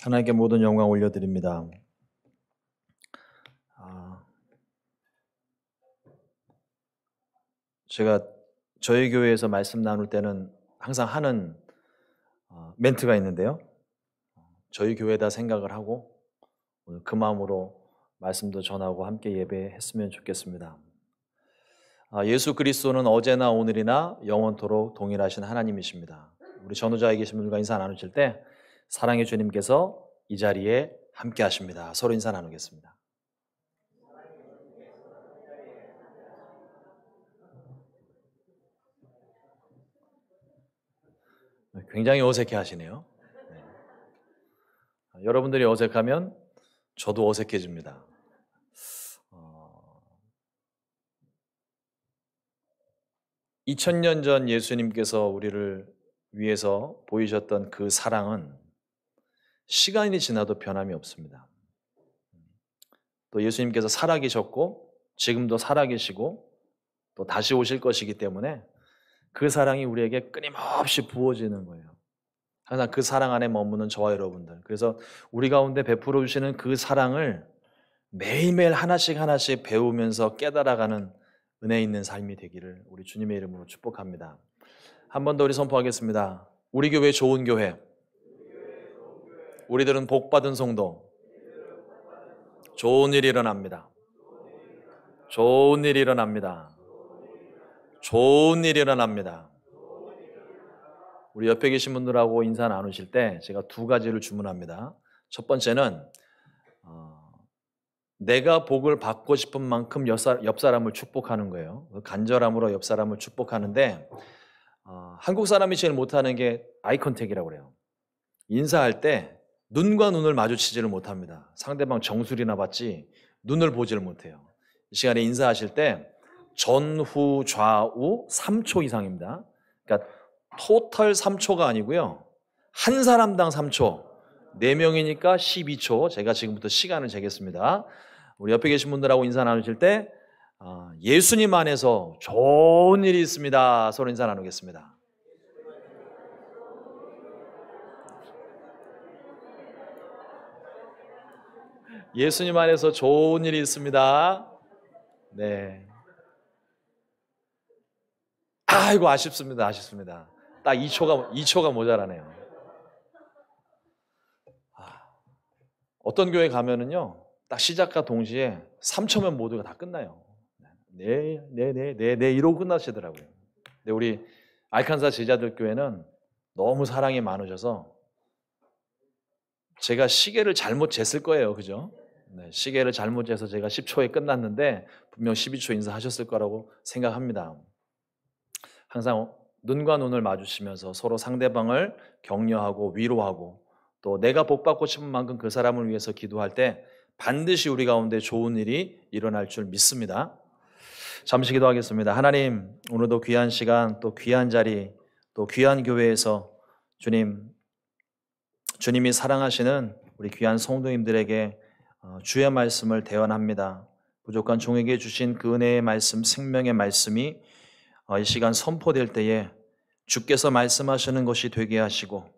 하나님께 모든 영광 올려드립니다. 제가 저희 교회에서 말씀 나눌 때는 항상 하는 멘트가 있는데요. 저희 교회다 생각을 하고 오늘 그 마음으로 말씀도 전하고 함께 예배했으면 좋겠습니다. 예수 그리스도는 어제나 오늘이나 영원토록 동일하신 하나님이십니다. 우리 전후자에 계신 분들과 인사 나누실 때 사랑의 주님께서 이 자리에 함께 하십니다. 서로 인사 나누겠습니다. 굉장히 어색해 하시네요. 네. 여러분들이 어색하면 저도 어색해집니다. 2000년 전 예수님께서 우리를 위해서 보이셨던 그 사랑은 시간이 지나도 변함이 없습니다. 또 예수님께서 살아계셨고 지금도 살아계시고 또 다시 오실 것이기 때문에 그 사랑이 우리에게 끊임없이 부어지는 거예요. 항상 그 사랑 안에 머무는 저와 여러분들. 그래서 우리 가운데 베풀어 주시는 그 사랑을 매일매일 하나씩 배우면서 깨달아가는 은혜 있는 삶이 되기를 우리 주님의 이름으로 축복합니다. 한 번 더 우리 선포하겠습니다. 우리 교회 좋은 교회. 우리들은 복받은 성도. 좋은 일이 일어납니다. 좋은 일이 일어납니다. 좋은 일이 일어납니다. 우리 옆에 계신 분들하고 인사 나누실 때 제가 두 가지를 주문합니다. 첫 번째는 내가 복을 받고 싶은 만큼 옆 사람을 축복하는 거예요. 간절함으로 옆 사람을 축복하는데 한국 사람이 제일 못하는 게 아이 컨택이라고 그래요. 인사할 때 눈과 눈을 마주치지를 못합니다. 상대방 정수리나 받지 눈을 보지를 못해요. 이 시간에 인사하실 때 전후 좌우 3초 이상입니다. 그러니까 토탈 3초가 아니고요. 한 사람당 3초, 4명이니까 12초. 제가 지금부터 시간을 재겠습니다. 우리 옆에 계신 분들하고 인사 나누실 때 예수님 안에서 좋은 일이 있습니다. 서로 인사 나누겠습니다. 예수님 안에서 좋은 일이 있습니다. 네. 아이고 아쉽습니다. 딱 2초가 모자라네요. 어떤 교회 가면은요, 딱 시작과 동시에 3초면 모두가 다 끝나요. 네, 이러고 끝나시더라고요. 근데 우리 알칸사 제자들 교회는 너무 사랑이 많으셔서 제가 시계를 잘못 쟀을 거예요. 그죠? 네, 시계를 잘못 재서 제가 10초에 끝났는데 분명 12초 인사하셨을 거라고 생각합니다. 항상 눈과 눈을 마주치면서 서로 상대방을 격려하고 위로하고 또 내가 복받고 싶은 만큼 그 사람을 위해서 기도할 때 반드시 우리 가운데 좋은 일이 일어날 줄 믿습니다. 잠시 기도하겠습니다. 하나님, 오늘도 귀한 시간 또 귀한 자리 또 귀한 교회에서 주님이 사랑하시는 우리 귀한 성도님들에게 주의 말씀을 대언합니다. 부족한 종에게 주신 그 은혜의 말씀, 생명의 말씀이 이 시간 선포될 때에 주께서 말씀하시는 것이 되게 하시고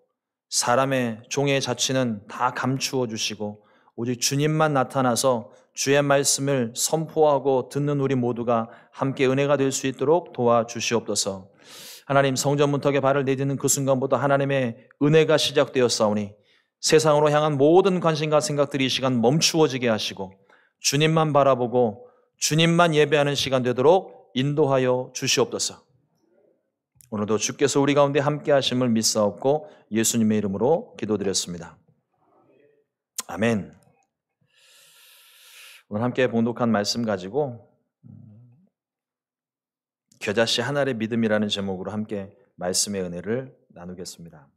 사람의 종의 자취는 다 감추어 주시고 오직 주님만 나타나서 주의 말씀을 선포하고 듣는 우리 모두가 함께 은혜가 될 수 있도록 도와주시옵소서. 하나님, 성전 문턱에 발을 내딛는 그 순간부터 하나님의 은혜가 시작되었사오니 세상으로 향한 모든 관심과 생각들이 이 시간 멈추어지게 하시고 주님만 바라보고 주님만 예배하는 시간 되도록 인도하여 주시옵소서. 오늘도 주께서 우리 가운데 함께 하심을 믿사옵고 예수님의 이름으로 기도드렸습니다. 아멘. 오늘 함께 봉독한 말씀 가지고 겨자씨 한 알의 믿음이라는 제목으로 함께 말씀의 은혜를 나누겠습니다.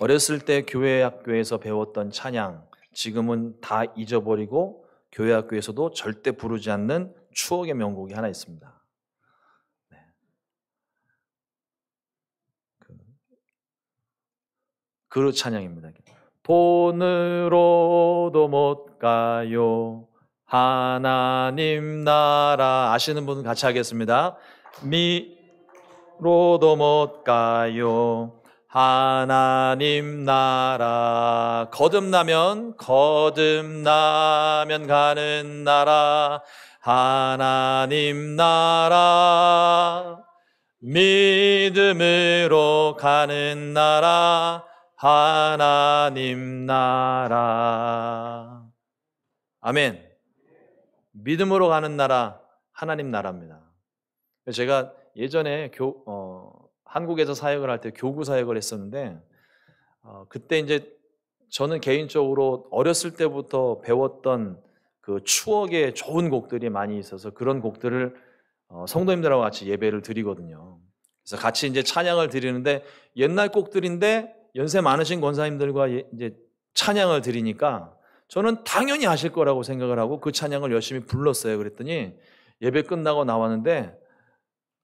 어렸을 때 교회 학교에서 배웠던 찬양, 지금은 다 잊어버리고 교회 학교에서도 절대 부르지 않는 추억의 명곡이 하나 있습니다. 그 찬양입니다. 돈으로도 못 가요 하나님 나라. 아시는 분 같이 하겠습니다. 미로도 못 가요 하나님 나라. 거듭나면 가는 나라. 하나님 나라. 믿음으로 가는 나라. 하나님 나라. 아멘. 믿음으로 가는 나라, 하나님 나라입니다. 제가 예전에 한국에서 사역을 할 때 교구 사역을 했었는데, 그때 이제 저는 개인적으로 어렸을 때부터 배웠던 그 추억의 좋은 곡들이 많이 있어서 그런 곡들을 성도님들하고 같이 예배를 드리거든요. 그래서 같이 이제 찬양을 드리는데 옛날 곡들인데 연세 많으신 권사님들과 이제 찬양을 드리니까 저는 당연히 아실 거라고 생각을 하고 그 찬양을 열심히 불렀어요. 그랬더니 예배 끝나고 나왔는데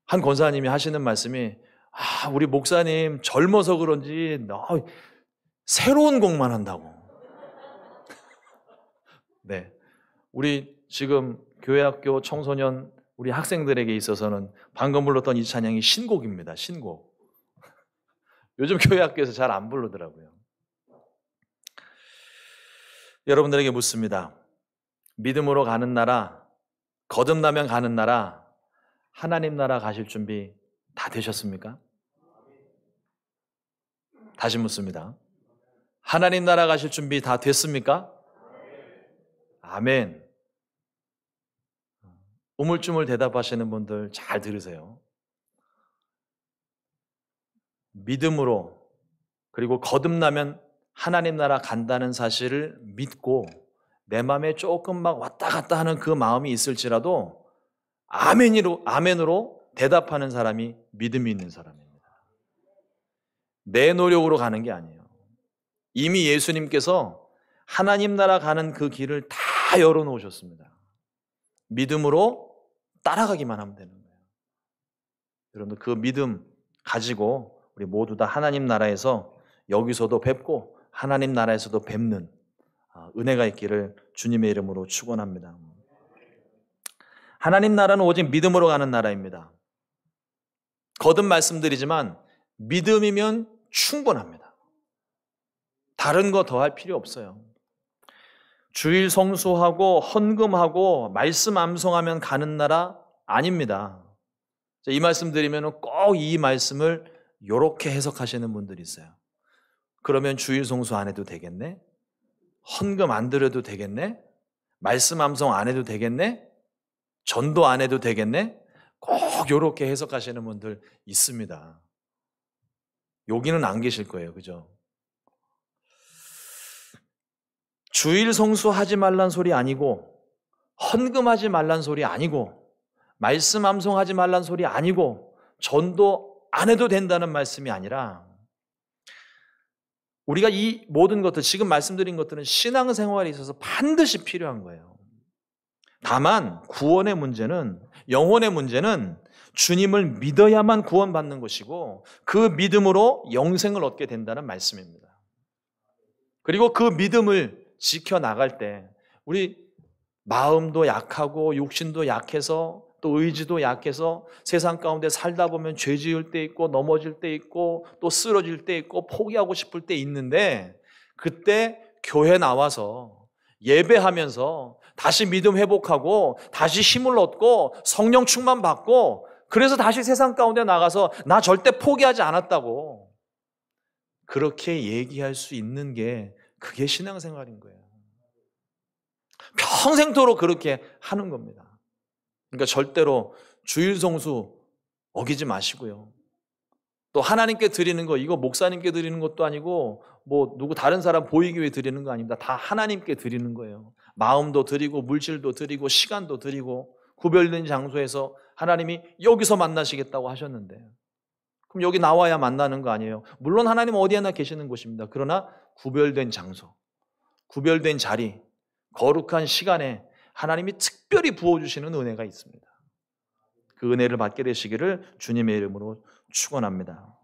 한 권사님이 하시는 말씀이 우리 목사님 젊어서 그런지 새로운 곡만 한다고. 네, 우리 지금 교회학교 청소년 우리 학생들에게 있어서는 방금 불렀던 이 찬양이 신곡입니다. 신곡. 요즘 교회학교에서 잘 안 부르더라고요. 여러분들에게 묻습니다. 믿음으로 가는 나라, 거듭나면 가는 나라, 하나님 나라 가실 준비 다 되셨습니까? 다시 묻습니다. 하나님 나라 가실 준비 다 됐습니까? 아멘. 우물쭈물 대답하시는 분들 잘 들으세요. 믿음으로 그리고 거듭나면 하나님 나라 간다는 사실을 믿고 내 마음에 조금 막 왔다 갔다 하는 그 마음이 있을지라도 아멘으로 대답하는 사람이 믿음이 있는 사람입니다. 내 노력으로 가는 게 아니에요. 이미 예수님께서 하나님 나라 가는 그 길을 다 열어놓으셨습니다. 믿음으로 따라가기만 하면 되는 거예요. 여러분들 그 믿음 가지고 우리 모두 다 하나님 나라에서 여기서도 뵙고 하나님 나라에서도 뵙는 은혜가 있기를 주님의 이름으로 축원합니다. 하나님 나라는 오직 믿음으로 가는 나라입니다. 거듭 말씀드리지만 믿음이면 충분합니다. 다른 거 더 할 필요 없어요. 주일 성수하고 헌금하고 말씀 암송하면 가는 나라 아닙니다. 이 말씀 드리면 꼭 이 말씀을 이렇게 해석하시는 분들이 있어요. 그러면 주일 성수 안 해도 되겠네? 헌금 안 드려도 되겠네? 말씀 암송 안 해도 되겠네? 전도 안 해도 되겠네? 꼭 이렇게 해석하시는 분들 있습니다. 여기는 안 계실 거예요. 그죠? 주일 성수하지 말란 소리 아니고 헌금하지 말란 소리 아니고 말씀 암송하지 말란 소리 아니고 전도 안 해도 된다는 말씀이 아니라 우리가 이 모든 것들, 지금 말씀드린 것들은 신앙생활에 있어서 반드시 필요한 거예요. 다만 구원의 문제는, 영혼의 문제는 주님을 믿어야만 구원받는 것이고 그 믿음으로 영생을 얻게 된다는 말씀입니다. 그리고 그 믿음을 지켜나갈 때 우리 마음도 약하고 육신도 약해서 또 의지도 약해서 세상 가운데 살다 보면 죄 지을 때 있고 넘어질 때 있고 또 쓰러질 때 있고 포기하고 싶을 때 있는데 그때 교회 나와서 예배하면서 다시 믿음 회복하고 다시 힘을 얻고 성령 충만 받고 그래서 다시 세상 가운데 나가서 나 절대 포기하지 않았다고 그렇게 얘기할 수 있는 게 그게 신앙생활인 거예요. 평생토록 그렇게 하는 겁니다. 그러니까 절대로 주일 성수 어기지 마시고요. 또 하나님께 드리는 거 이거 목사님께 드리는 것도 아니고 뭐 누구 다른 사람 보이기 위해 드리는 거 아닙니다. 다 하나님께 드리는 거예요. 마음도 드리고 물질도 드리고 시간도 드리고 구별된 장소에서 하나님이 여기서 만나시겠다고 하셨는데 그럼 여기 나와야 만나는 거 아니에요. 물론 하나님은 어디에나 계시는 곳입니다. 그러나 구별된 장소, 구별된 자리, 거룩한 시간에 하나님이 특별히 부어주시는 은혜가 있습니다. 그 은혜를 받게 되시기를 주님의 이름으로 축원합니다.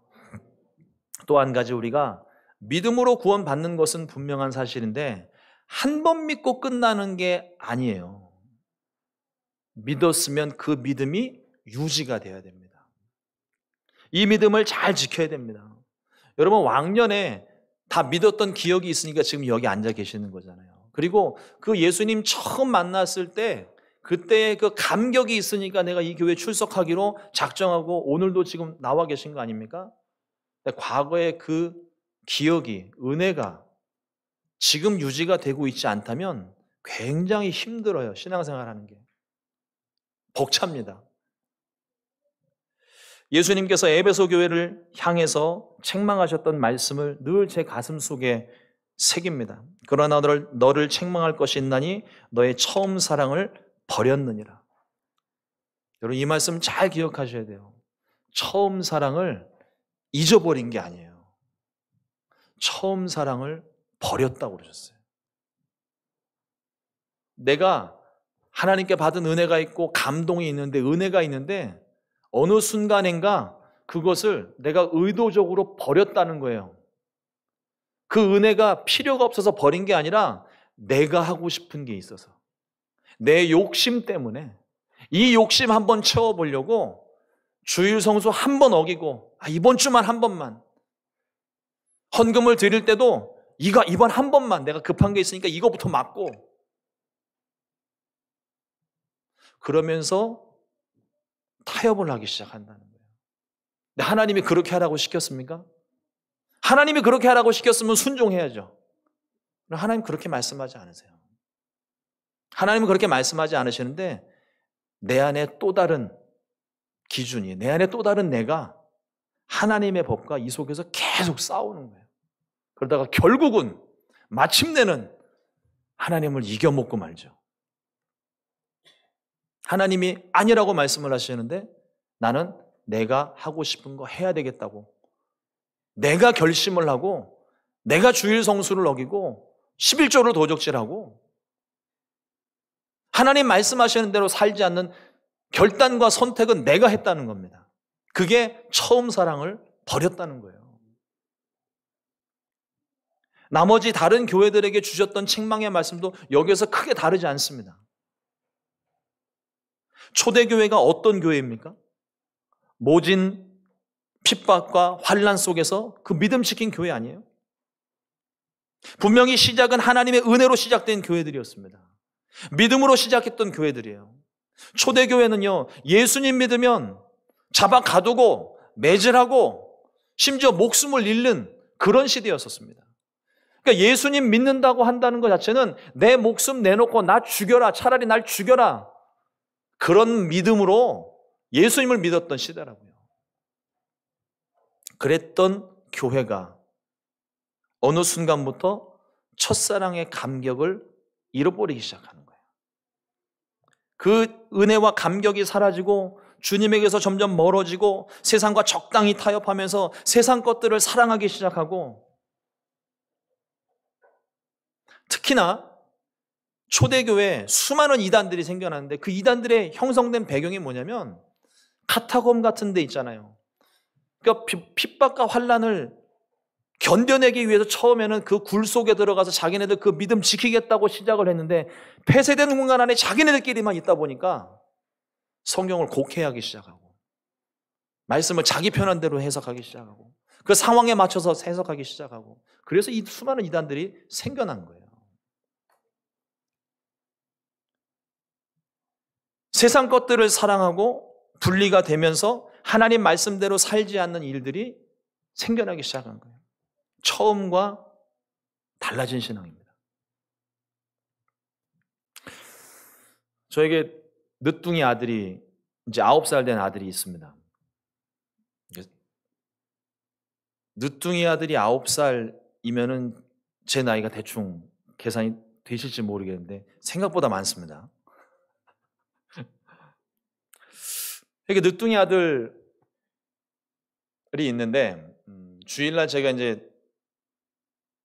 또 한 가지 우리가 믿음으로 구원받는 것은 분명한 사실인데 한 번 믿고 끝나는 게 아니에요. 믿었으면 그 믿음이 유지가 돼야 됩니다. 이 믿음을 잘 지켜야 됩니다. 여러분 왕년에 다 믿었던 기억이 있으니까 지금 여기 앉아 계시는 거잖아요. 그리고 그 예수님 처음 만났을 때 그때의 그 감격이 있으니까 내가 이 교회에 출석하기로 작정하고 오늘도 지금 나와 계신 거 아닙니까? 근데 과거의 그 기억이, 은혜가 지금 유지가 되고 있지 않다면 굉장히 힘들어요. 신앙생활 하는 게. 벅찹니다. 예수님께서 에베소 교회를 향해서 책망하셨던 말씀을 늘 제 가슴 속에 새깁니다. 그러나 너를 책망할 것이 있나니 너의 처음 사랑을 버렸느니라. 여러분 이 말씀 잘 기억하셔야 돼요. 처음 사랑을 잊어버린 게 아니에요. 처음 사랑을 버렸다고 그러셨어요. 내가 하나님께 받은 은혜가 있고 감동이 있는데, 은혜가 있는데 어느 순간인가 그것을 내가 의도적으로 버렸다는 거예요. 그 은혜가 필요가 없어서 버린 게 아니라 내가 하고 싶은 게 있어서, 내 욕심 때문에 이 욕심 한번 채워보려고 주일 성수 한 번 어기고 이번 주만 한 번만, 헌금을 드릴 때도 이번 한 번만 내가 급한 게 있으니까 이거부터 맞고, 그러면서 타협을 하기 시작한다는 거예요. 근데 하나님이 그렇게 하라고 시켰습니까? 하나님이 그렇게 하라고 시켰으면 순종해야죠. 하나님 그렇게 말씀하지 않으세요. 하나님은 그렇게 말씀하지 않으시는데 내 안에 또 다른 기준이, 내 안에 또 다른 내가 하나님의 법과 이 속에서 계속 싸우는 거예요. 그러다가 결국은 마침내는 하나님을 이겨먹고 말죠. 하나님이 아니라고 말씀을 하시는데 나는 내가 하고 싶은 거 해야 되겠다고, 내가 결심을 하고 내가 주일 성수를 어기고 11조를 도적질하고 하나님 말씀하시는 대로 살지 않는 결단과 선택은 내가 했다는 겁니다. 그게 처음 사랑을 버렸다는 거예요. 나머지 다른 교회들에게 주셨던 책망의 말씀도 여기에서 크게 다르지 않습니다. 초대교회가 어떤 교회입니까? 모진 핍박과 환난 속에서 그 믿음 지킨 교회 아니에요? 분명히 시작은 하나님의 은혜로 시작된 교회들이었습니다. 믿음으로 시작했던 교회들이에요. 초대교회는요, 예수님 믿으면 잡아 가두고 매질하고 심지어 목숨을 잃는 그런 시대였었습니다. 그러니까 예수님 믿는다고 한다는 것 자체는 내 목숨 내놓고 나 죽여라, 차라리 날 죽여라, 그런 믿음으로 예수님을 믿었던 시대라고요. 그랬던 교회가 어느 순간부터 첫사랑의 감격을 잃어버리기 시작하는 거예요. 그 은혜와 감격이 사라지고 주님에게서 점점 멀어지고 세상과 적당히 타협하면서 세상 것들을 사랑하기 시작하고, 특히나 초대교회에 수많은 이단들이 생겨났는데 그 이단들의 형성된 배경이 뭐냐면 카타콤 같은 데 있잖아요. 그러니까 핍박과 환난을 견뎌내기 위해서 처음에는 그 굴 속에 들어가서 자기네들 그 믿음 지키겠다고 시작을 했는데 폐쇄된 공간 안에 자기네들끼리만 있다 보니까 성경을 곡해하기 시작하고 말씀을 자기 편한 대로 해석하기 시작하고 그 상황에 맞춰서 해석하기 시작하고, 그래서 이 수많은 이단들이 생겨난 거예요. 세상 것들을 사랑하고 분리가 되면서 하나님 말씀대로 살지 않는 일들이 생겨나기 시작한 거예요. 처음과 달라진 신앙입니다. 저에게 늦둥이 아들이 이제 9살 된 아들이 있습니다. 늦둥이 아들이 9살이면은 제 나이가 대충 계산이 되실지 모르겠는데 생각보다 많습니다. 이렇게 늦둥이 아들이 있는데 주일날 제가 이제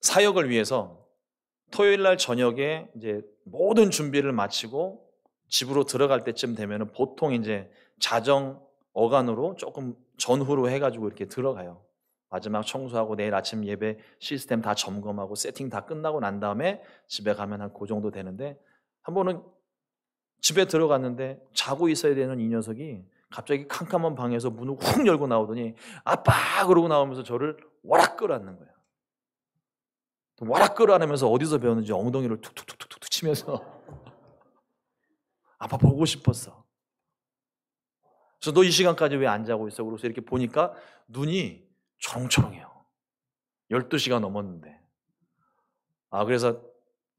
사역을 위해서 토요일날 저녁에 이제 모든 준비를 마치고 집으로 들어갈 때쯤 되면은 보통 이제 자정 어간으로 조금 전후로 해가지고 이렇게 들어가요. 마지막 청소하고 내일 아침 예배 시스템 다 점검하고 세팅 다 끝나고 난 다음에 집에 가면 한 그 정도 되는데, 한 번은 집에 들어갔는데 자고 있어야 되는 이 녀석이 갑자기 캄캄한 방에서 문을 훅 열고 나오더니 아빠 그러고 나오면서 저를 와락 끌어안는 거예요. 와락 끌어안으면서 어디서 배웠는지 엉덩이를 툭툭툭툭 치면서 아빠 보고 싶었어. 그래서 너 이 시간까지 왜 안 자고 있어? 그래서 이렇게 보니까 눈이 초롱초롱해요. 12시가 넘었는데. 그래서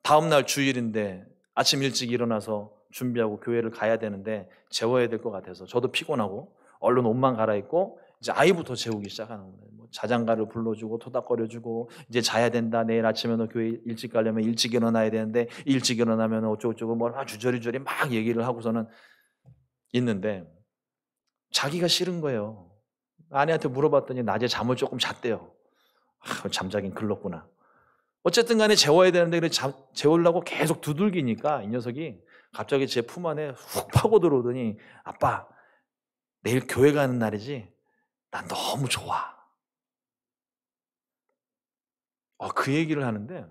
다음날 주일인데 아침 일찍 일어나서 준비하고 교회를 가야 되는데 재워야 될 것 같아서 저도 피곤하고 얼른 옷만 갈아입고 이제 아이부터 재우기 시작하는 거예요. 뭐 자장가를 불러주고 토닥거려주고 이제 자야 된다. 내일 아침에 너 교회 일찍 가려면 일찍 일어나야 되는데 일찍 일어나면 어쩌고저쩌고 막 주저리저리 막 얘기를 하고서는 있는데 자기가 싫은 거예요. 아내한테 물어봤더니 낮에 잠을 조금 잤대요. 잠자긴 글렀구나. 어쨌든 간에 재워야 되는데 재우려고 계속 두들기니까 이 녀석이 갑자기 제 품 안에 훅 파고 들어오더니 아빠 내일 교회 가는 날이지? 난 너무 좋아. 그 얘기를 하는데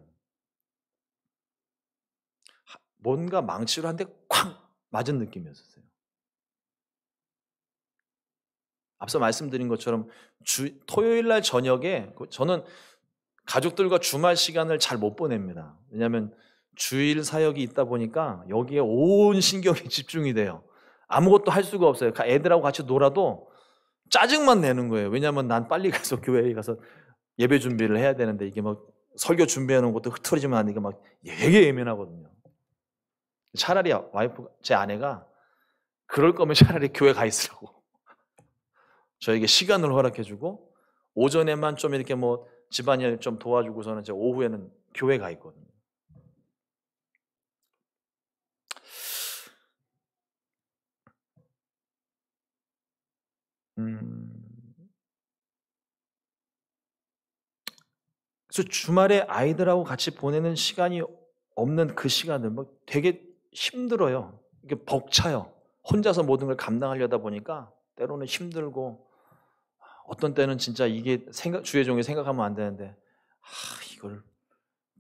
뭔가 망치로 한 대 쾅 맞은 느낌이었어요. 앞서 말씀드린 것처럼 토요일 날 저녁에 저는 가족들과 주말 시간을 잘 못 보냅니다. 왜냐하면 주일 사역이 있다 보니까 여기에 온 신경이 집중이 돼요. 아무것도 할 수가 없어요. 애들하고 같이 놀아도 짜증만 내는 거예요. 왜냐하면 난 빨리 가서 교회에 가서 예배 준비를 해야 되는데 이게 막 설교 준비해 놓은 것도 흐트러지면 안 되니까 막 되게 예민하거든요. 차라리 제 아내가 그럴 거면 차라리 교회 가 있으라고 저에게 시간을 허락해주고 오전에만 좀 이렇게 뭐 집안일 좀 도와주고서는 이제 오후에는 교회 가 있거든요. 그래서 주말에 아이들하고 같이 보내는 시간이 없는 그 시간을 뭐 되게 힘들어요. 이게 벅차요. 혼자서 모든 걸 감당하려다 보니까 때로는 힘들고 어떤 때는 진짜 이게 주의 종이 생각하면 안 되는데 이걸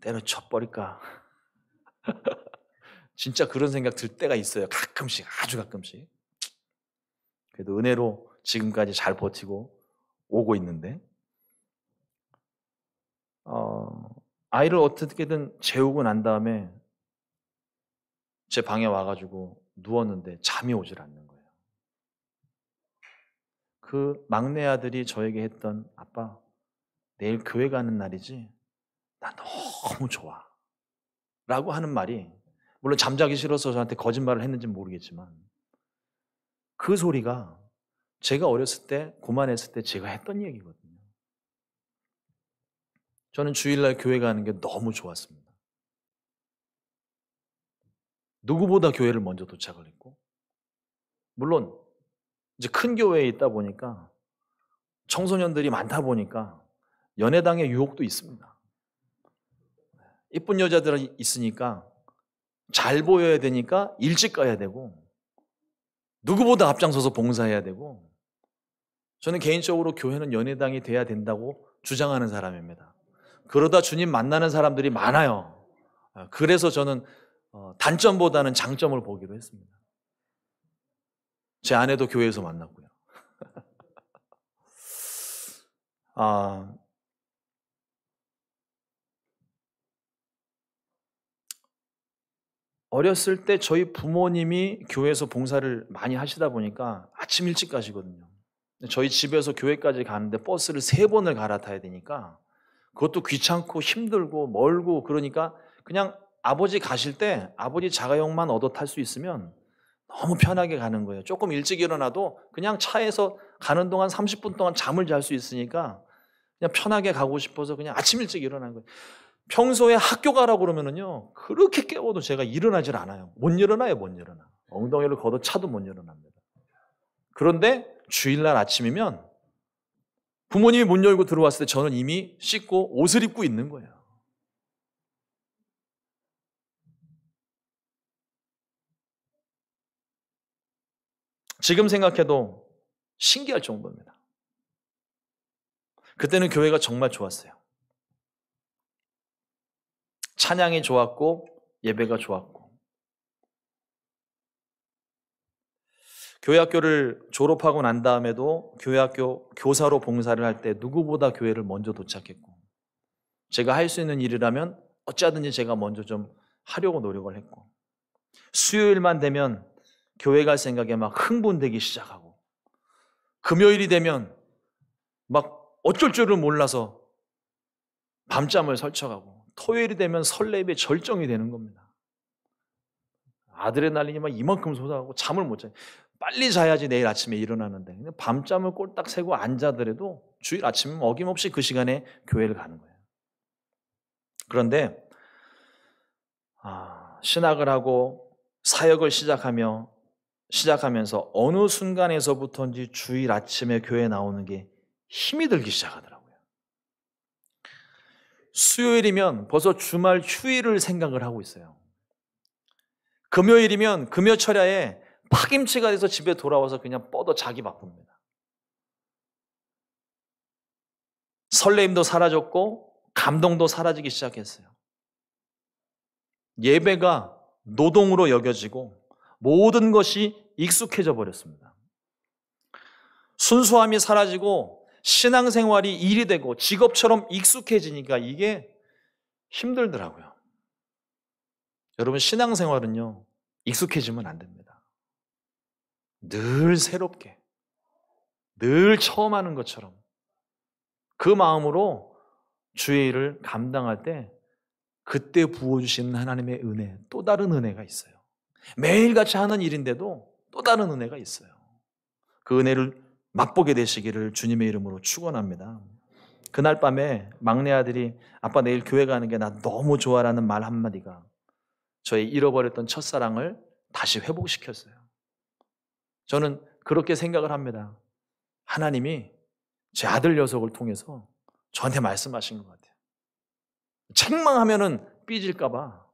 때려쳐버릴까. 진짜 그런 생각 들 때가 있어요. 가끔씩, 아주 가끔씩. 그래도 은혜로 지금까지 잘 버티고 오고 있는데 아이를 어떻게든 재우고 난 다음에 제 방에 와가지고 누웠는데 잠이 오질 않는 거예요. 그 막내 아들이 저에게 했던 아빠 내일 교회 가는 날이지? 나 너무 좋아 라고 하는 말이 물론 잠자기 싫어서 저한테 거짓말을 했는지는 모르겠지만 그 소리가 제가 어렸을 때 고만했을 때 제가 했던 얘기거든요. 저는 주일날 교회 가는 게 너무 좋았습니다. 누구보다 교회를 먼저 도착을 했고 물론 이제 큰 교회에 있다 보니까 청소년들이 많다 보니까 연애당의 유혹도 있습니다. 이쁜 여자들이 있으니까 잘 보여야 되니까 일찍 가야 되고 누구보다 앞장서서 봉사해야 되고 저는 개인적으로 교회는 연애당이 돼야 된다고 주장하는 사람입니다. 그러다 주님 만나는 사람들이 많아요. 그래서 저는 단점보다는 장점을 보기로 했습니다. 제 아내도 교회에서 만났고요. 어렸을 때 저희 부모님이 교회에서 봉사를 많이 하시다 보니까 아침 일찍 가시거든요. 저희 집에서 교회까지 가는데 버스를 3번을 갈아타야 되니까 그것도 귀찮고 힘들고 멀고 그러니까 그냥 아버지 가실 때 아버지 자가용만 얻어 탈 수 있으면 너무 편하게 가는 거예요. 조금 일찍 일어나도 그냥 차에서 가는 동안 30분 동안 잠을 잘 수 있으니까 그냥 편하게 가고 싶어서 그냥 아침 일찍 일어나는 거예요. 평소에 학교 가라고 그러면은요, 그렇게 깨워도 제가 일어나질 않아요. 못 일어나요, 못 일어나. 엉덩이를 걷어 차도 못 일어납니다. 그런데 주일날 아침이면 부모님이 문 열고 들어왔을 때 저는 이미 씻고 옷을 입고 있는 거예요. 지금 생각해도 신기할 정도입니다. 그때는 교회가 정말 좋았어요. 찬양이 좋았고 예배가 좋았고 교회 학교를 졸업하고 난 다음에도 교회 학교 교사로 봉사를 할 때 누구보다 교회를 먼저 도착했고, 제가 할 수 있는 일이라면 어찌하든지 제가 먼저 좀 하려고 노력을 했고, 수요일만 되면 교회 갈 생각에 막 흥분되기 시작하고, 금요일이 되면 막 어쩔 줄을 몰라서 밤잠을 설쳐가고, 토요일이 되면 설레임에 절정이 되는 겁니다. 아드레날린이 막 이만큼 솟아가고 잠을 못 자요. 빨리 자야지 내일 아침에 일어나는데 밤잠을 꼴딱 새고 안 자더라도 주일 아침은 어김없이 그 시간에 교회를 가는 거예요. 그런데 신학을 하고 사역을 시작하면서 어느 순간에서부터인지 주일 아침에 교회에 나오는 게 힘이 들기 시작하더라고요. 수요일이면 벌써 주말 휴일을 생각을 하고 있어요. 금요일이면 금요철야에 파김치가 돼서 집에 돌아와서 그냥 뻗어 자기 바쁩니다. 설레임도 사라졌고 감동도 사라지기 시작했어요. 예배가 노동으로 여겨지고 모든 것이 익숙해져 버렸습니다. 순수함이 사라지고 신앙생활이 일이 되고 직업처럼 익숙해지니까 이게 힘들더라고요. 여러분, 신앙생활은요, 익숙해지면 안 됩니다. 늘 새롭게, 늘 처음 하는 것처럼 그 마음으로 주의 일을 감당할 때 그때 부어주시는 하나님의 은혜, 또 다른 은혜가 있어요. 매일같이 하는 일인데도 또 다른 은혜가 있어요. 그 은혜를 맛보게 되시기를 주님의 이름으로 축원합니다. 그날 밤에 막내 아들이 아빠 내일 교회 가는 게 나 너무 좋아라는 말 한마디가 저의 잃어버렸던 첫사랑을 다시 회복시켰어요. 저는 그렇게 생각을 합니다. 하나님이 제 아들 녀석을 통해서 저한테 말씀하신 것 같아요. 책망하면은 삐질까봐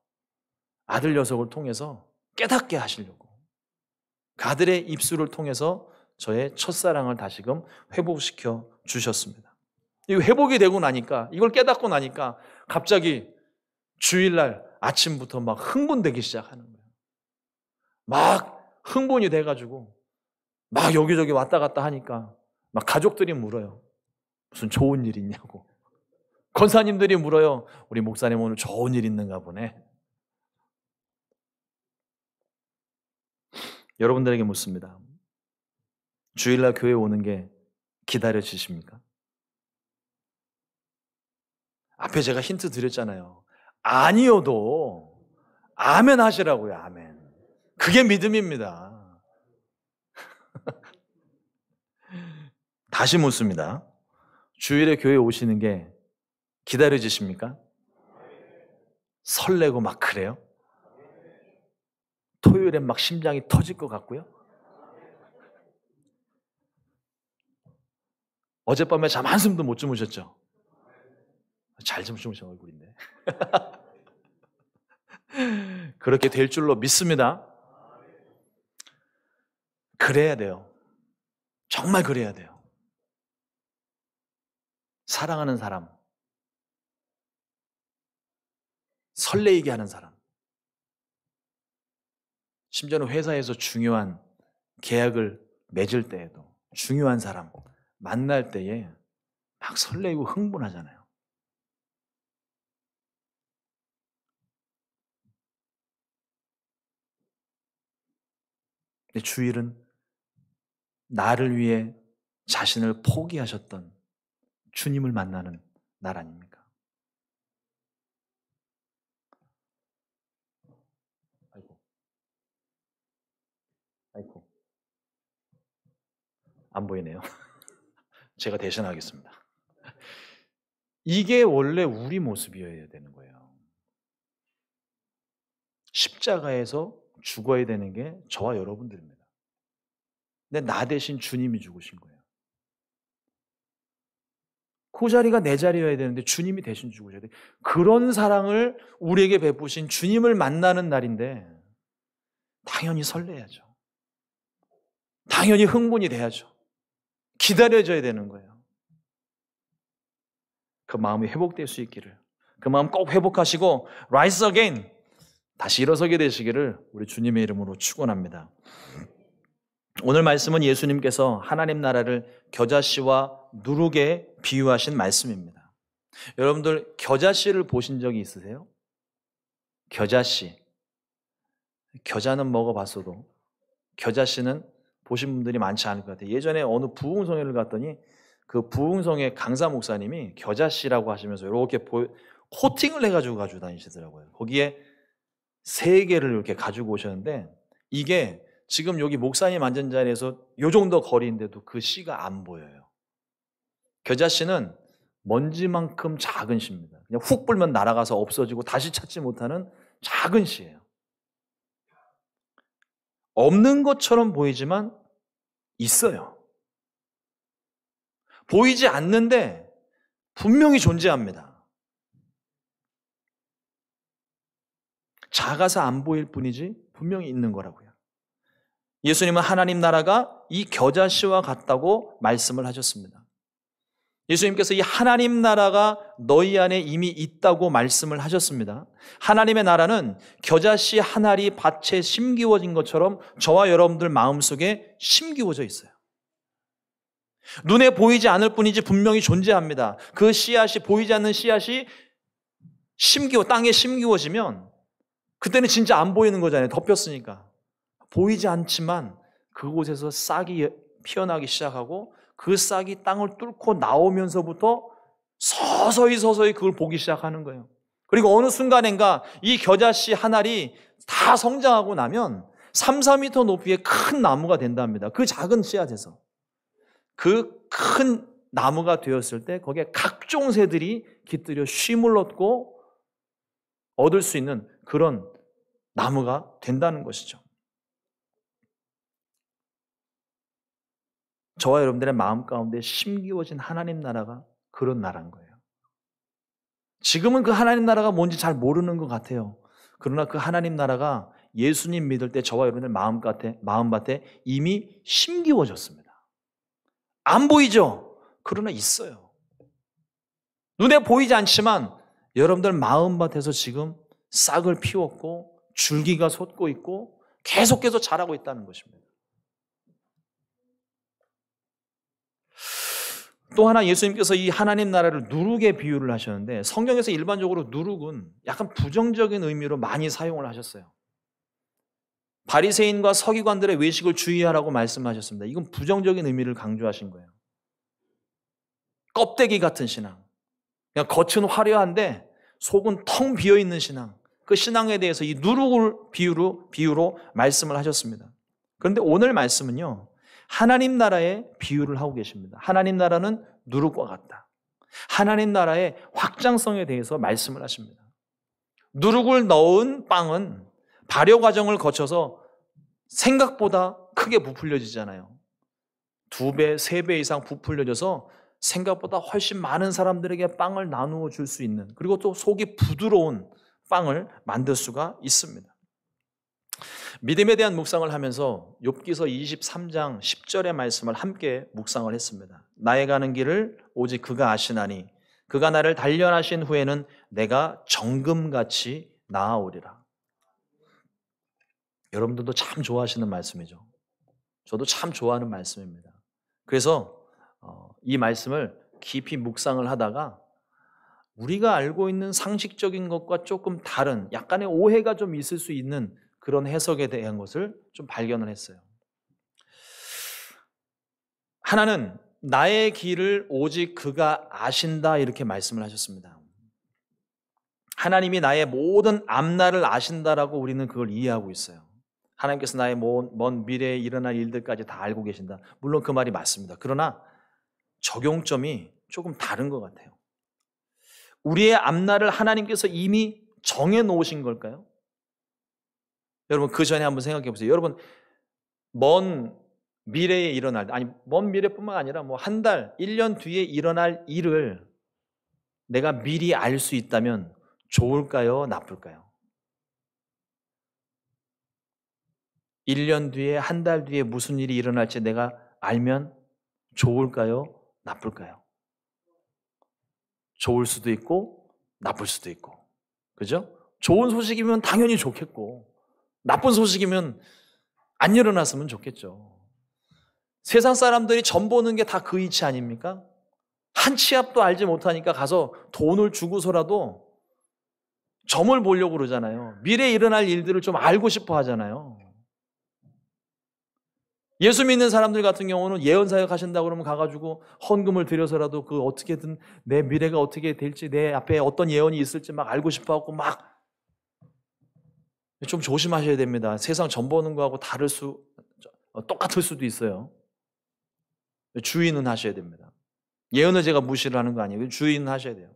아들 녀석을 통해서 깨닫게 하시려고, 그 아들의 입술을 통해서 저의 첫사랑을 다시금 회복시켜 주셨습니다. 이 회복이 되고 나니까, 이걸 깨닫고 나니까 갑자기 주일날 아침부터 막 흥분되기 시작하는 거예요. 막 흥분이 돼가지고 막 여기저기 왔다 갔다 하니까 막 가족들이 물어요. 무슨 좋은 일 있냐고. 권사님들이 물어요. 우리 목사님 오늘 좋은 일 있는가 보네. 여러분들에게 묻습니다. 주일날 교회 오는 게 기다려지십니까? 앞에 제가 힌트 드렸잖아요. 아니어도 아멘 하시라고요. 아멘. 그게 믿음입니다. 다시 묻습니다. 주일에 교회 오시는 게 기다려지십니까? 설레고 막 그래요? 토요일엔 막 심장이 터질 것 같고요? 어젯밤에 잠 한숨도 못 주무셨죠? 잘 주무신 얼굴인데. 그렇게 될 줄로 믿습니다. 그래야 돼요. 정말 그래야 돼요. 사랑하는 사람, 설레이게 하는 사람, 심지어는 회사에서 중요한 계약을 맺을 때에도 중요한 사람 만날 때에 막 설레이고 흥분하잖아요. 근데 주일은 나를 위해 자신을 포기하셨던 주님을 만나는 날 아닙니까? 아이고. 안 보이네요. 제가 대신하겠습니다. 이게 원래 우리 모습이어야 되는 거예요. 십자가에서 죽어야 되는 게 저와 여러분들입니다. 근데 나 대신 주님이 죽으신 거예요. 그 자리가 내 자리여야 되는데 주님이 대신 죽으셔야 돼요. 그런 사랑을 우리에게 베푸신 주님을 만나는 날인데 당연히 설레야죠. 당연히 흥분이 돼야죠. 기다려져야 되는 거예요. 그 마음이 회복될 수 있기를, 그 마음 꼭 회복하시고 rise again, 다시 일어서게 되시기를 우리 주님의 이름으로 축원합니다. 오늘 말씀은 예수님께서 하나님 나라를 겨자씨와 누룩에 비유하신 말씀입니다. 여러분들 겨자씨를 보신 적이 있으세요? 겨자씨. 겨자는 먹어봤어도 겨자씨는 보신 분들이 많지 않을 것 같아요. 예전에 어느 부흥성회를 갔더니 그 부흥성회 강사 목사님이 겨자씨라고 하시면서 이렇게 코팅을 해가지고 가지고 다니시더라고요. 거기에 3개를 이렇게 가지고 오셨는데 이게 지금 여기 목사님 앉은 자리에서 요 정도 거리인데도 그 씨가 안 보여요. 겨자씨는 먼지만큼 작은 씨입니다. 그냥 훅 불면 날아가서 없어지고 다시 찾지 못하는 작은 씨예요. 없는 것처럼 보이지만 있어요. 보이지 않는데 분명히 존재합니다. 작아서 안 보일 뿐이지 분명히 있는 거라고요. 예수님은 하나님 나라가 이 겨자씨와 같다고 말씀을 하셨습니다. 예수님께서 이 하나님 나라가 너희 안에 이미 있다고 말씀을 하셨습니다. 하나님의 나라는 겨자씨 한 알이 밭에 심기워진 것처럼 저와 여러분들 마음속에 심기워져 있어요. 눈에 보이지 않을 뿐이지 분명히 존재합니다. 그 씨앗이, 보이지 않는 씨앗이 땅에 심기워지면 그때는 진짜 안 보이는 거잖아요. 덮였으니까. 보이지 않지만 그곳에서 싹이 피어나기 시작하고 그 싹이 땅을 뚫고 나오면서부터 서서히 그걸 보기 시작하는 거예요. 그리고 어느 순간인가 이 겨자씨 한 알이 다 성장하고 나면 3, 4m 높이의 큰 나무가 된답니다. 그 작은 씨앗에서. 그 큰 나무가 되었을 때 거기에 각종 새들이 깃들여 쉼을 얻을 수 있는 그런 나무가 된다는 것이죠. 저와 여러분들의 마음 가운데 심기워진 하나님 나라가 그런 나라인 거예요. 지금은 그 하나님 나라가 뭔지 잘 모르는 것 같아요. 그러나 그 하나님 나라가 예수님 믿을 때 저와 여러분들 마음밭에 이미 심기워졌습니다. 안 보이죠? 그러나 있어요. 눈에 보이지 않지만 여러분들 마음밭에서 지금 싹을 피웠고 줄기가 솟고 있고 계속해서 자라고 있다는 것입니다. 또 하나 예수님께서 이 하나님 나라를 누룩에 비유를 하셨는데 성경에서 일반적으로 누룩은 약간 부정적인 의미로 많이 사용을 하셨어요. 바리새인과 서기관들의 외식을 주의하라고 말씀하셨습니다. 이건 부정적인 의미를 강조하신 거예요. 껍데기 같은 신앙. 그냥 겉은 화려한데 속은 텅 비어있는 신앙. 그 신앙에 대해서 이 누룩을 비유로 말씀을 하셨습니다. 그런데 오늘 말씀은요. 하나님 나라의 비유를 하고 계십니다. 하나님 나라는 누룩과 같다. 하나님 나라의 확장성에 대해서 말씀을 하십니다. 누룩을 넣은 빵은 발효 과정을 거쳐서 생각보다 크게 부풀려지잖아요. 2배, 3배 이상 부풀려져서 생각보다 훨씬 많은 사람들에게 빵을 나누어 줄 수 있는, 그리고 또 속이 부드러운 빵을 만들 수가 있습니다. 믿음에 대한 묵상을 하면서 욥기서 23장 10절의 말씀을 함께 묵상을 했습니다. 나의 가는 길을 오직 그가 아시나니 그가 나를 단련하신 후에는 내가 정금같이 나아오리라. 여러분들도 참 좋아하시는 말씀이죠. 저도 참 좋아하는 말씀입니다. 그래서 이 말씀을 깊이 묵상을 하다가 우리가 알고 있는 상식적인 것과 조금 다른 약간의 오해가 좀 있을 수 있는 그런 해석에 대한 것을 좀 발견을 했어요. 하나는 나의 길을 오직 그가 아신다 이렇게 말씀을 하셨습니다. 하나님이 나의 모든 앞날을 아신다라고 우리는 그걸 이해하고 있어요. 하나님께서 나의 먼 미래에 일어날 일들까지 다 알고 계신다. 물론 그 말이 맞습니다. 그러나 적용점이 조금 다른 것 같아요. 우리의 앞날을 하나님께서 이미 정해놓으신 걸까요? 여러분 그 전에 한번 생각해 보세요. 여러분 먼 미래에 일어날, 먼 미래뿐만 아니라 한 달, 1년 뒤에 일어날 일을 내가 미리 알 수 있다면 좋을까요? 나쁠까요? 1년 뒤에, 한 달 뒤에 무슨 일이 일어날지 내가 알면 좋을까요? 나쁠까요? 좋을 수도 있고 나쁠 수도 있고, 그죠? 좋은 소식이면 당연히 좋겠고 나쁜 소식이면 안 일어났으면 좋겠죠. 세상 사람들이 점 보는 게 다 그 이치 아닙니까? 한 치 앞도 알지 못하니까 가서 돈을 주고서라도 점을 보려고 그러잖아요. 미래에 일어날 일들을 좀 알고 싶어 하잖아요. 예수 믿는 사람들 같은 경우는 예언사역 하신다고 그러면 가가지고 헌금을 드려서라도 그 어떻게든 내 미래가 어떻게 될지, 내 앞에 어떤 예언이 있을지 막 알고 싶어 하고 막 좀 조심하셔야 됩니다. 세상 점 보는 거하고 똑같을 수도 있어요. 주의는 하셔야 됩니다. 예언을 제가 무시를 하는 거 아니에요. 주의는 하셔야 돼요.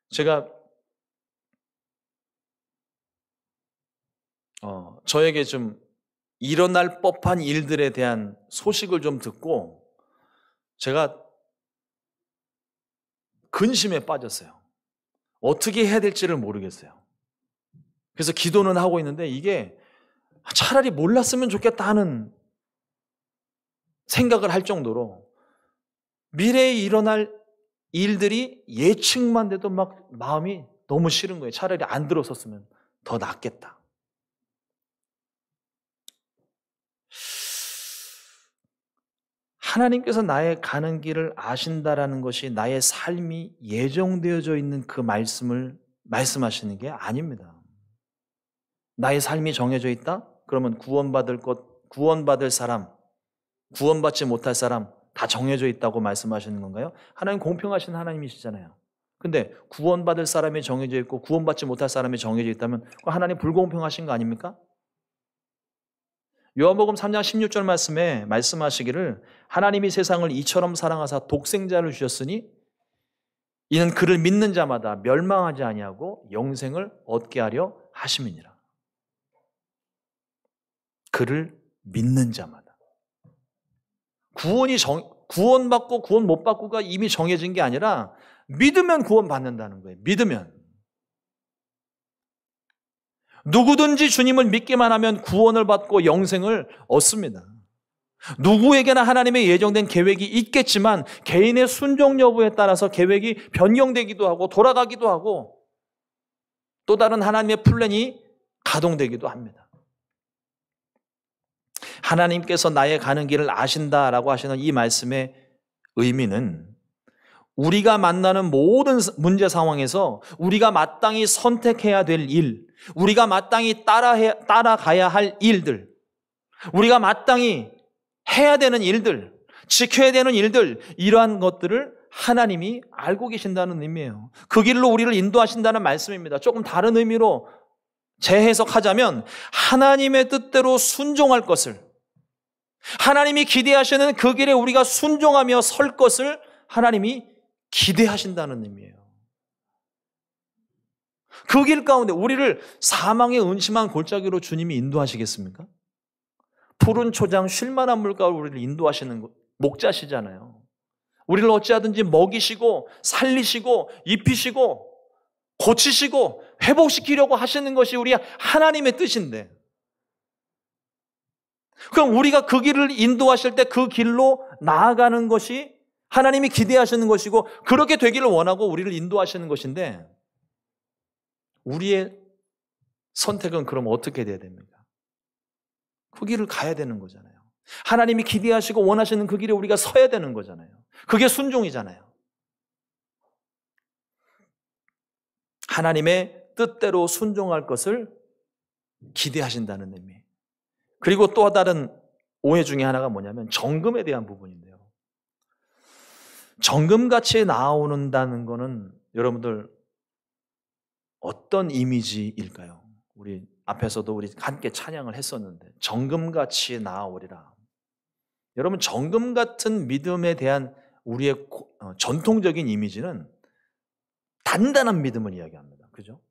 제가 저에게 좀 일어날 법한 일들에 대한 소식을 좀 듣고 제가 근심에 빠졌어요. 어떻게 해야 될지를 모르겠어요. 그래서 기도는 하고 있는데 이게 차라리 몰랐으면 좋겠다 하는 생각을 할 정도로 미래에 일어날 일들이 예측만 돼도 막 마음이 너무 싫은 거예요. 차라리 안 들었었으면 더 낫겠다. 하나님께서 나의 가는 길을 아신다라는 것이 나의 삶이 예정되어져 있는 그 말씀을 말씀하시는 게 아닙니다. 나의 삶이 정해져 있다? 그러면 구원받을 사람, 구원받지 못할 사람 다 정해져 있다고 말씀하시는 건가요? 하나님 공평하신 하나님이시잖아요. 근데 구원받을 사람이 정해져 있고 구원받지 못할 사람이 정해져 있다면 하나님 불공평하신 거 아닙니까? 요한복음 3장 16절 말씀에 말씀하시기를 하나님이 세상을 이처럼 사랑하사 독생자를 주셨으니 이는 그를 믿는 자마다 멸망하지 아니하고 영생을 얻게 하려 하심이니라. 그를 믿는 자마다. 구원받고 구원 못 받고가 이미 정해진 게 아니라 믿으면 구원받는다는 거예요. 믿으면. 누구든지 주님을 믿기만 하면 구원을 받고 영생을 얻습니다. 누구에게나 하나님의 예정된 계획이 있겠지만 개인의 순종 여부에 따라서 계획이 변경되기도 하고 돌아가기도 하고 또 다른 하나님의 플랜이 가동되기도 합니다. 하나님께서 나의 가는 길을 아신다라고 하시는 이 말씀의 의미는 우리가 만나는 모든 문제 상황에서 우리가 마땅히 선택해야 될 일, 우리가 마땅히 따라가야 할 일들, 우리가 마땅히 해야 되는 일들, 지켜야 되는 일들, 이러한 것들을 하나님이 알고 계신다는 의미예요. 그 길로 우리를 인도하신다는 말씀입니다. 조금 다른 의미로 재해석하자면 하나님의 뜻대로 순종할 것을, 하나님이 기대하시는 그 길에 우리가 순종하며 설 것을 하나님이 기대하신다는 의미예요. 그 길 가운데 우리를 사망의 은심한 골짜기로 주님이 인도하시겠습니까? 푸른 초장 쉴만한 물가로 우리를 인도하시는 목자시잖아요. 우리를 어찌하든지 먹이시고 살리시고 입히시고 고치시고 회복시키려고 하시는 것이 우리 하나님의 뜻인데, 그럼 우리가 그 길을 인도하실 때 그 길로 나아가는 것이 하나님이 기대하시는 것이고 그렇게 되기를 원하고 우리를 인도하시는 것인데, 우리의 선택은 그럼 어떻게 돼야 됩니까? 그 길을 가야 되는 거잖아요. 하나님이 기대하시고 원하시는 그 길에 우리가 서야 되는 거잖아요. 그게 순종이잖아요. 하나님의 뜻대로 순종할 것을 기대하신다는 의미. 그리고 또 다른 오해 중에 하나가 뭐냐면 정금에 대한 부분인데요. 정금같이 나오는다는 것은 여러분들 어떤 이미지일까요? 우리 앞에서도 우리 함께 찬양을 했었는데 정금같이 나아오리라. 여러분, 정금 같은 믿음에 대한 우리의 전통적인 이미지는 단단한 믿음을 이야기합니다. 그죠?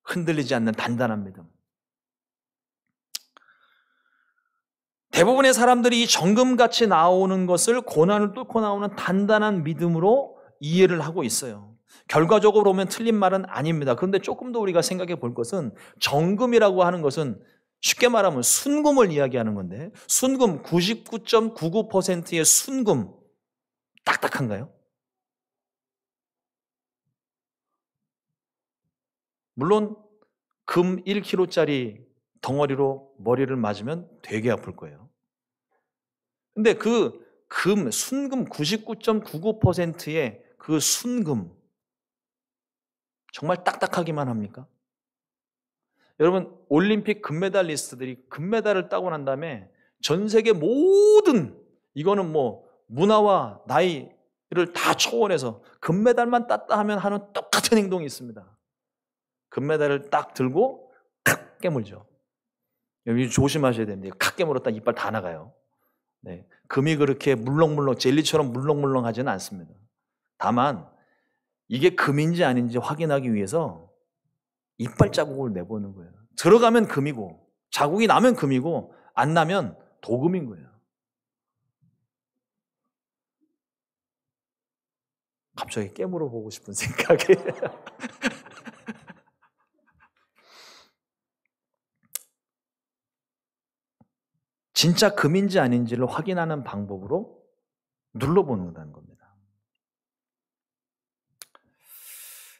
흔들리지 않는 단단한 믿음. 대부분의 사람들이 이 정금같이 나오는 것을 고난을 뚫고 나오는 단단한 믿음으로 이해를 하고 있어요. 결과적으로 보면 틀린 말은 아닙니다. 그런데 조금 더 우리가 생각해 볼 것은 정금이라고 하는 것은 쉽게 말하면 순금을 이야기하는 건데, 순금 99.99%의 순금 딱딱한가요? 물론 금 1kg짜리 덩어리로 머리를 맞으면 되게 아플 거예요. 근데 그 순금 99.99%의 그 순금 정말 딱딱하기만 합니까? 여러분, 올림픽 금메달리스트들이 금메달을 따고 난 다음에 전 세계 모든, 이거는 뭐 문화와 나이를 다 초월해서 금메달만 땄다 하면 하는 똑같은 행동이 있습니다. 금메달을 딱 들고 칵 깨물죠. 여기 조심하셔야 되는데 칵 깨물었다 이빨 다 나가요. 네, 금이 그렇게 물렁물렁 젤리처럼 물렁물렁 하지는 않습니다. 다만 이게 금인지 아닌지 확인하기 위해서 이빨 자국을 내보는 거예요. 들어가면 금이고 자국이 나면 금이고 안 나면 도금인 거예요. 갑자기 깨물어 보고 싶은 생각이 진짜 금인지 아닌지를 확인하는 방법으로 눌러보는다는 겁니다.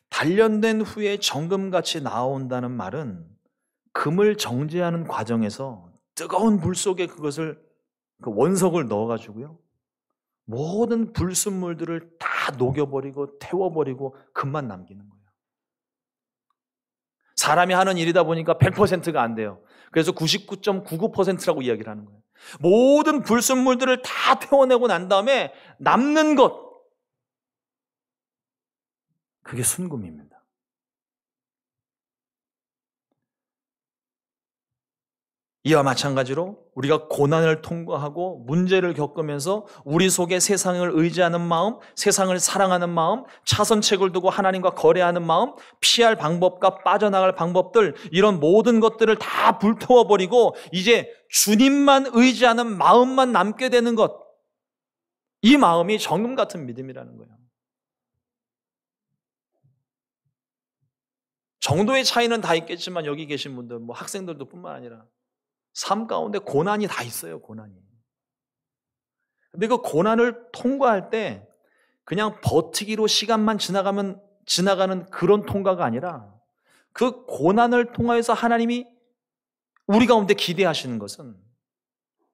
단련된 후에 정금같이 나온다는 말은 금을 정제하는 과정에서 뜨거운 불 속에 그것을 그 원석을 넣어가지고요 모든 불순물들을 다 녹여버리고 태워버리고 금만 남기는 거예요. 사람이 하는 일이다 보니까 100%가 안 돼요. 그래서 99.99%라고 이야기를 하는 거예요. 모든 불순물들을 다 태워내고 난 다음에 남는 것, 그게 순금입니다. 이와 마찬가지로 우리가 고난을 통과하고 문제를 겪으면서 우리 속에 세상을 의지하는 마음, 세상을 사랑하는 마음, 차선책을 두고 하나님과 거래하는 마음, 피할 방법과 빠져나갈 방법들, 이런 모든 것들을 다 불태워버리고 이제 주님만 의지하는 마음만 남게 되는 것, 이 마음이 정금 같은 믿음이라는 거예요. 정도의 차이는 다 있겠지만 여기 계신 분들, 뭐 학생들도 뿐만 아니라 삶 가운데 고난이 다 있어요, 고난이. 근데 그 고난을 통과할 때 그냥 버티기로 시간만 지나가는 그런 통과가 아니라 그 고난을 통하여서 하나님이 우리 가운데 기대하시는 것은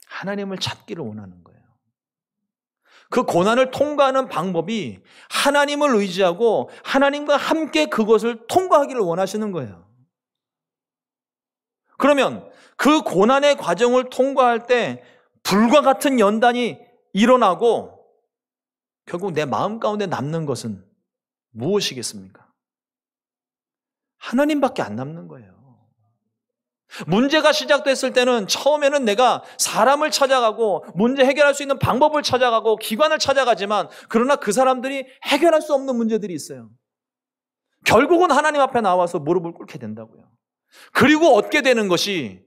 하나님을 찾기를 원하는 거예요. 그 고난을 통과하는 방법이 하나님을 의지하고 하나님과 함께 그것을 통과하기를 원하시는 거예요. 그러면 그 고난의 과정을 통과할 때 불과 같은 연단이 일어나고 결국 내 마음 가운데 남는 것은 무엇이겠습니까? 하나님밖에 안 남는 거예요. 문제가 시작됐을 때는 처음에는 내가 사람을 찾아가고 문제 해결할 수 있는 방법을 찾아가고 기관을 찾아가지만 그러나 그 사람들이 해결할 수 없는 문제들이 있어요. 결국은 하나님 앞에 나와서 무릎을 꿇게 된다고요. 그리고 얻게 되는 것이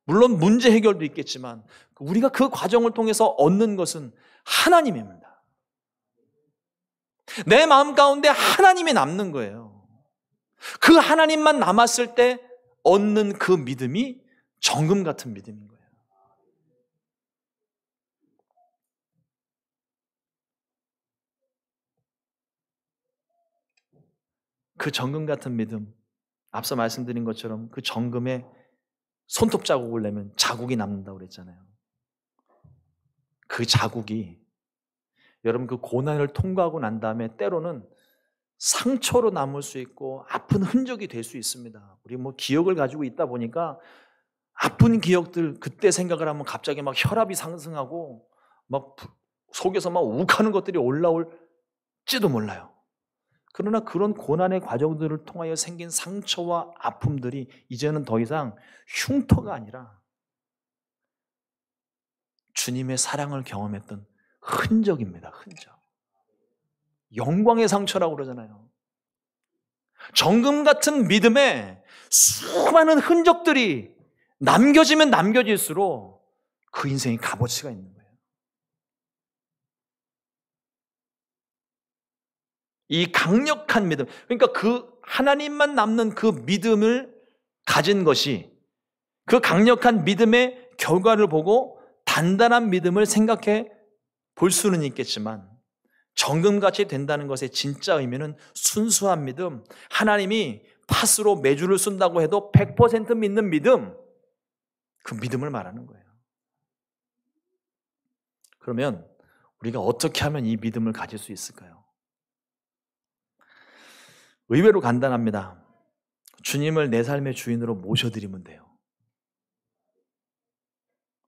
물론 문제 해결도 있겠지만 우리가 그 과정을 통해서 얻는 것은 하나님입니다. 내 마음 가운데 하나님이 남는 거예요. 그 하나님만 남았을 때 얻는 그 믿음이 정금 같은 믿음인 거예요. 그 정금 같은 믿음, 앞서 말씀드린 것처럼 그 정금에 손톱 자국을 내면 자국이 남는다고 그랬잖아요. 그 자국이 여러분 그 고난을 통과하고 난 다음에 때로는 상처로 남을 수 있고 아픈 흔적이 될 수 있습니다. 우리 뭐 기억을 가지고 있다 보니까 아픈 기억들 그때 생각을 하면 갑자기 막 혈압이 상승하고 막 속에서 막 욱하는 것들이 올라올지도 몰라요. 그러나 그런 고난의 과정들을 통하여 생긴 상처와 아픔들이 이제는 더 이상 흉터가 아니라 주님의 사랑을 경험했던 흔적입니다. 흔적. 영광의 상처라고 그러잖아요. 정금 같은 믿음에 수많은 흔적들이 남겨지면 남겨질수록 그 인생이 값어치가 있는 거예요. 이 강력한 믿음, 그러니까 그 하나님만 남는 그 믿음을 가진 것이 그 강력한 믿음의 결과를 보고 단단한 믿음을 생각해 볼 수는 있겠지만 정금같이 된다는 것의 진짜 의미는 순수한 믿음, 하나님이 팥으로 메주를 쓴다고 해도 100% 믿는 믿음, 그 믿음을 말하는 거예요. 그러면 우리가 어떻게 하면 이 믿음을 가질 수 있을까요? 의외로 간단합니다. 주님을 내 삶의 주인으로 모셔드리면 돼요.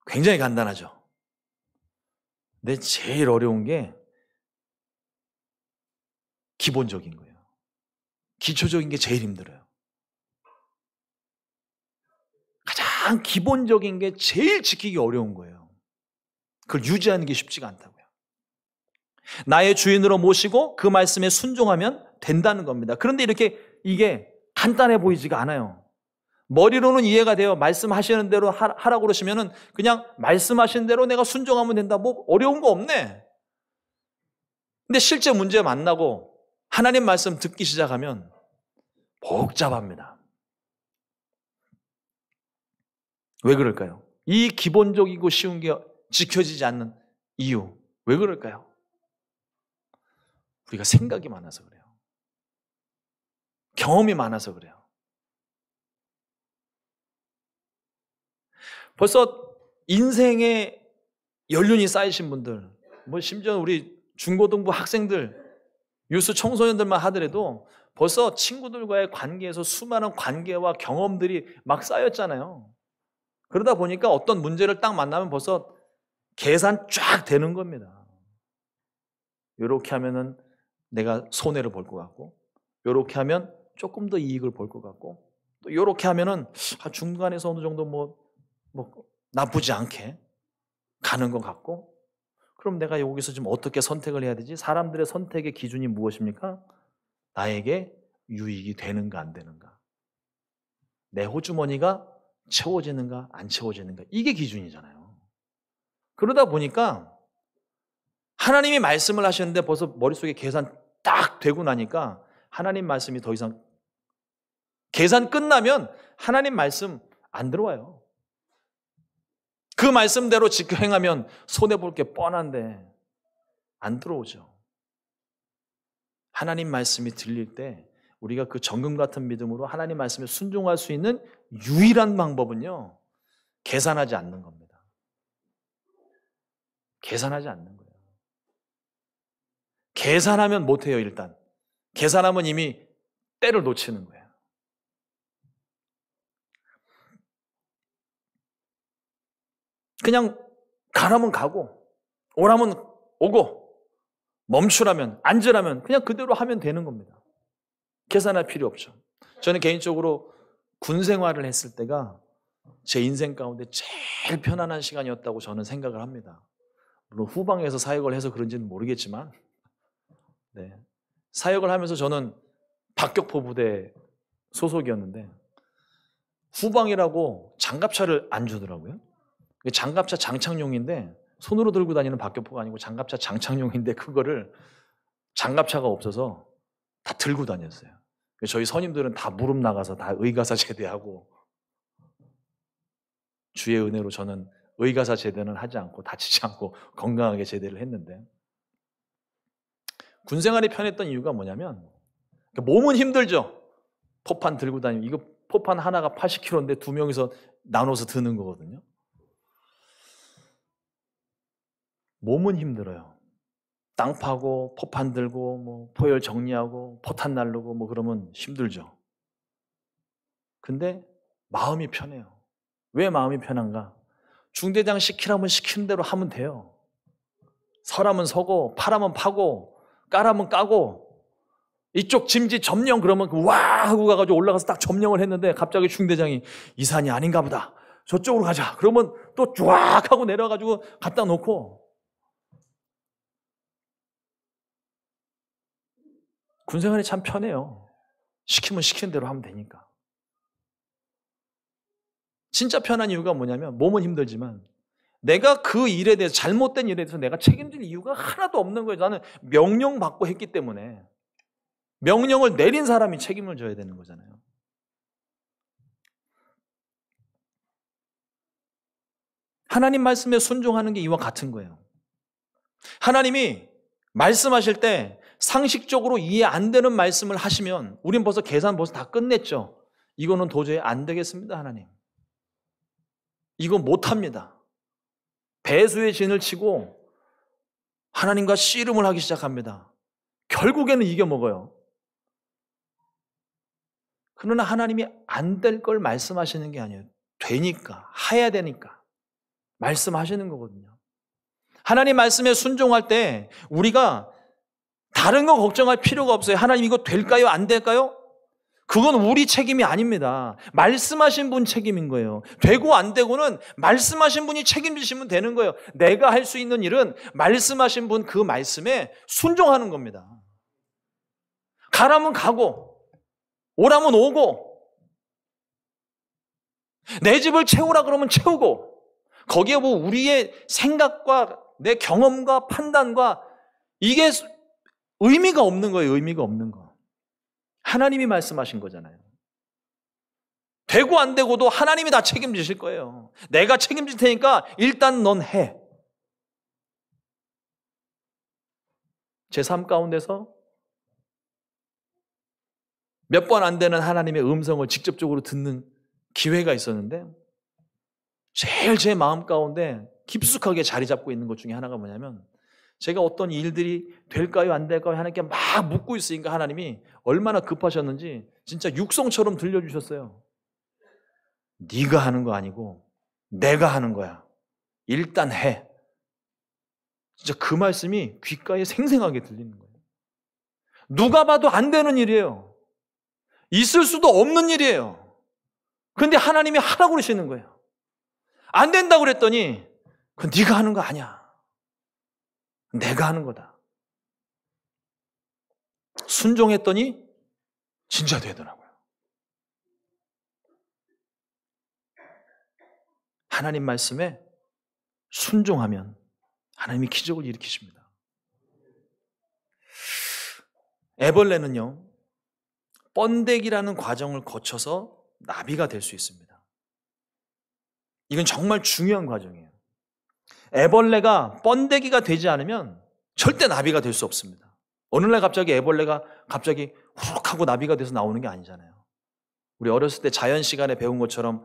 굉장히 간단하죠. 근데 제일 어려운 게 기본적인 거예요. 기초적인 게 제일 힘들어요. 가장 기본적인 게 제일 지키기 어려운 거예요. 그걸 유지하는 게 쉽지가 않다고요. 나의 주인으로 모시고 그 말씀에 순종하면 된다는 겁니다. 그런데 이게 간단해 보이지가 않아요. 머리로는 이해가 돼요. 말씀하시는 대로 하라고 그러시면은 그냥 말씀하시는 대로 내가 순종하면 된다. 뭐 어려운 거 없네. 근데 실제 문제 만나고 하나님 말씀 듣기 시작하면 복잡합니다. 왜 그럴까요? 이 기본적이고 쉬운 게 지켜지지 않는 이유. 왜 그럴까요? 우리가 생각이 많아서 그래요. 경험이 많아서 그래요. 벌써 인생에 연륜이 쌓이신 분들, 뭐 심지어 우리 중고등부 학생들, 유스 청소년들만 하더라도 벌써 친구들과의 관계에서 수많은 관계와 경험들이 막 쌓였잖아요. 그러다 보니까 어떤 문제를 딱 만나면 벌써 계산 쫙 되는 겁니다. 이렇게 하면은 내가 손해를 볼 것 같고, 이렇게 하면 조금 더 이익을 볼 것 같고, 또 이렇게 하면은 중간에서 어느 정도 뭐 나쁘지 않게 가는 것 같고, 그럼 내가 여기서 좀 어떻게 선택을 해야 되지? 사람들의 선택의 기준이 무엇입니까? 나에게 유익이 되는가 안 되는가, 내 호주머니가 채워지는가 안 채워지는가, 이게 기준이잖아요. 그러다 보니까 하나님이 말씀을 하셨는데 벌써 머릿속에 계산 딱 되고 나니까 하나님 말씀이 더 이상 계산 끝나면 하나님 말씀 안 들어와요. 그 말씀대로 지켜 행하면 손해볼 게 뻔한데 안 들어오죠. 하나님 말씀이 들릴 때 우리가 그 정금 같은 믿음으로 하나님 말씀에 순종할 수 있는 유일한 방법은요, 계산하지 않는 겁니다. 계산하지 않는 거예요. 계산하면 못해요. 일단 계산하면 이미 때를 놓치는 거예요. 그냥 가라면 가고 오라면 오고 멈추라면 앉으라면 그냥 그대로 하면 되는 겁니다. 계산할 필요 없죠. 저는 개인적으로 군 생활을 했을 때가 제 인생 가운데 제일 편안한 시간이었다고 저는 생각을 합니다. 물론 후방에서 사역을 해서 그런지는 모르겠지만, 네, 사역을 하면서 저는 박격포 부대 소속이었는데 후방이라고 장갑차를 안 주더라고요. 장갑차 장착용인데 손으로 들고 다니는 박격포가 아니고 장갑차 장착용인데 그거를 장갑차가 없어서 다 들고 다녔어요. 저희 선임들은 다 무릎 나가서 다 의가사 제대하고, 주의 은혜로 저는 의가사 제대는 하지 않고 다치지 않고 건강하게 제대를 했는데, 군생활이 편했던 이유가 뭐냐면 몸은 힘들죠. 포판 들고 다니고, 이거 포판 하나가 80kg인데 두 명이서 나눠서 드는 거거든요. 몸은 힘들어요. 땅 파고 포판 들고 뭐 포열 정리하고 포탄 날르고 뭐 그러면 힘들죠. 근데 마음이 편해요. 왜 마음이 편한가? 중대장 시키라면 시키는 대로 하면 돼요. 서라면 서고 파라면 파고 까라면 까고, 이쪽 짐지 점령 그러면 와 하고 가가지고 올라가서 딱 점령을 했는데 갑자기 중대장이 이 산이 아닌가 보다, 저쪽으로 가자. 그러면 또 쫙 하고 내려가지고 갖다 놓고. 군생활이 참 편해요. 시키면 시키는 대로 하면 되니까. 진짜 편한 이유가 뭐냐면 몸은 힘들지만 내가 그 일에 대해서, 잘못된 일에 대해서 내가 책임질 이유가 하나도 없는 거예요. 나는 명령받고 했기 때문에 명령을 내린 사람이 책임을 져야 되는 거잖아요. 하나님 말씀에 순종하는 게 이와 같은 거예요. 하나님이 말씀하실 때 상식적으로 이해 안 되는 말씀을 하시면 우린 벌써 계산 벌써 다 끝냈죠. 이거는 도저히 안 되겠습니다. 하나님, 이거 못합니다. 배수의 진을 치고 하나님과 씨름을 하기 시작합니다. 결국에는 이겨먹어요. 그러나 하나님이 안 될 걸 말씀하시는 게 아니에요. 되니까, 해야 되니까 말씀하시는 거거든요. 하나님 말씀에 순종할 때 우리가 다른 거 걱정할 필요가 없어요. 하나님 이거 될까요? 안 될까요? 그건 우리 책임이 아닙니다. 말씀하신 분 책임인 거예요. 되고 안 되고는 말씀하신 분이 책임지시면 되는 거예요. 내가 할 수 있는 일은 말씀하신 분 그 말씀에 순종하는 겁니다. 가라면 가고 오라면 오고 내 집을 채우라 그러면 채우고 거기에 뭐 우리의 생각과 내 경험과 판단과 이게 의미가 없는 거예요. 의미가 없는 거. 하나님이 말씀하신 거잖아요. 되고 안 되고도 하나님이 다 책임지실 거예요. 내가 책임질 테니까 일단 넌 해. 제 삶 가운데서 몇 번 안 되는 하나님의 음성을 직접적으로 듣는 기회가 있었는데 제일 제 마음 가운데 깊숙하게 자리 잡고 있는 것 중에 하나가 뭐냐면 제가 어떤 일들이 될까요? 안 될까요? 하나님께 막 묻고 있으니까 하나님이 얼마나 급하셨는지 진짜 육성처럼 들려주셨어요. 네가 하는 거 아니고 내가 하는 거야. 일단 해. 진짜 그 말씀이 귓가에 생생하게 들리는 거예요. 누가 봐도 안 되는 일이에요. 있을 수도 없는 일이에요. 그런데 하나님이 하라고 그러시는 거예요. 안 된다고 그랬더니 그건 네가 하는 거 아니야. 내가 하는 거다. 순종했더니 진짜 되더라고요. 하나님 말씀에 순종하면 하나님이 기적을 일으키십니다. 애벌레는요, 번데기라는 과정을 거쳐서 나비가 될 수 있습니다. 이건 정말 중요한 과정이에요. 애벌레가 번데기가 되지 않으면 절대 나비가 될 수 없습니다. 어느 날 갑자기 애벌레가 갑자기 후룩 하고 나비가 돼서 나오는 게 아니잖아요. 우리 어렸을 때 자연 시간에 배운 것처럼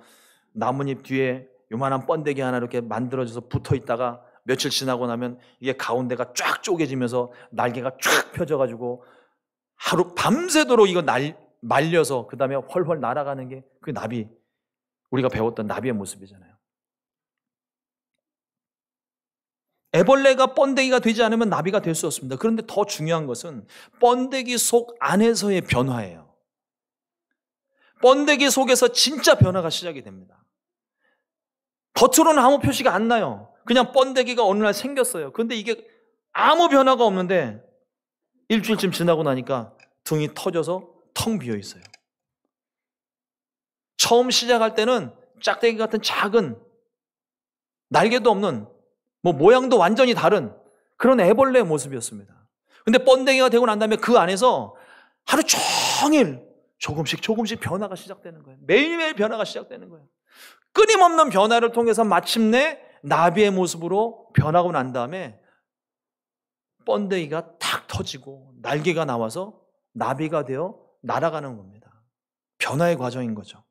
나뭇잎 뒤에 요만한 번데기 하나 이렇게 만들어져서 붙어 있다가 며칠 지나고 나면 이게 가운데가 쫙 쪼개지면서 날개가 쫙 펴져가지고 하루 밤새도록 이거 말려서 그 다음에 훨훨 날아가는 게 그 나비, 우리가 배웠던 나비의 모습이잖아요. 애벌레가 번데기가 되지 않으면 나비가 될 수 없습니다. 그런데 더 중요한 것은 번데기 속 안에서의 변화예요. 번데기 속에서 진짜 변화가 시작이 됩니다. 겉으로는 아무 표시가 안 나요. 그냥 번데기가 어느 날 생겼어요. 그런데 이게 아무 변화가 없는데 일주일쯤 지나고 나니까 등이 터져서 텅 비어 있어요. 처음 시작할 때는 짝대기 같은 작은 날개도 없는 뭐 모양도 완전히 다른 그런 애벌레의 모습이었습니다. 근데 번데기가 되고 난 다음에 그 안에서 하루 종일 조금씩 변화가 시작되는 거예요. 매일매일 변화가 시작되는 거예요. 끊임없는 변화를 통해서 마침내 나비의 모습으로 변하고 난 다음에 번데기가 탁 터지고 날개가 나와서 나비가 되어 날아가는 겁니다. 변화의 과정인 거죠.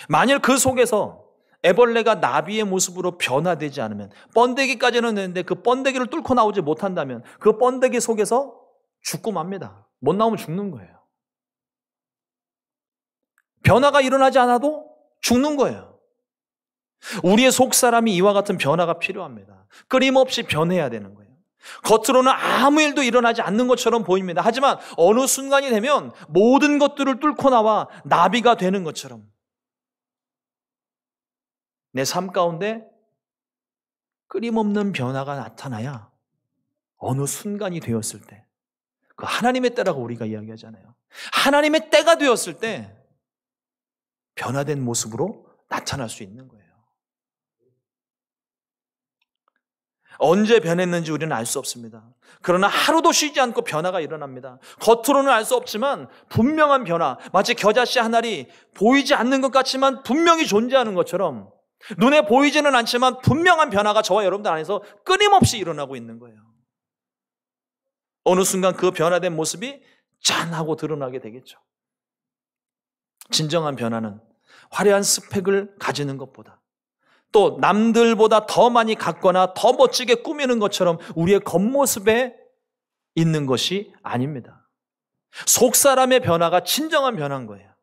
만일 그 속에서 애벌레가 나비의 모습으로 변화되지 않으면 번데기까지는 되는데 그 번데기를 뚫고 나오지 못한다면 그 번데기 속에서 죽고 맙니다. 못 나오면 죽는 거예요. 변화가 일어나지 않아도 죽는 거예요. 우리의 속사람이 이와 같은 변화가 필요합니다. 끊임없이 변해야 되는 거예요. 겉으로는 아무 일도 일어나지 않는 것처럼 보입니다. 하지만 어느 순간이 되면 모든 것들을 뚫고 나와 나비가 되는 것처럼 내 삶 가운데 끊임없는 변화가 나타나야 어느 순간이 되었을 때, 그 하나님의 때라고 우리가 이야기하잖아요. 하나님의 때가 되었을 때 변화된 모습으로 나타날 수 있는 거예요. 언제 변했는지 우리는 알 수 없습니다. 그러나 하루도 쉬지 않고 변화가 일어납니다. 겉으로는 알 수 없지만 분명한 변화, 마치 겨자씨 한 알이 보이지 않는 것 같지만 분명히 존재하는 것처럼 눈에 보이지는 않지만 분명한 변화가 저와 여러분들 안에서 끊임없이 일어나고 있는 거예요. 어느 순간 그 변화된 모습이 짠 하고 드러나게 되겠죠. 진정한 변화는 화려한 스펙을 가지는 것보다 또 남들보다 더 많이 갖거나 더 멋지게 꾸미는 것처럼 우리의 겉모습에 있는 것이 아닙니다. 속사람의 변화가 진정한 변화인 거예요.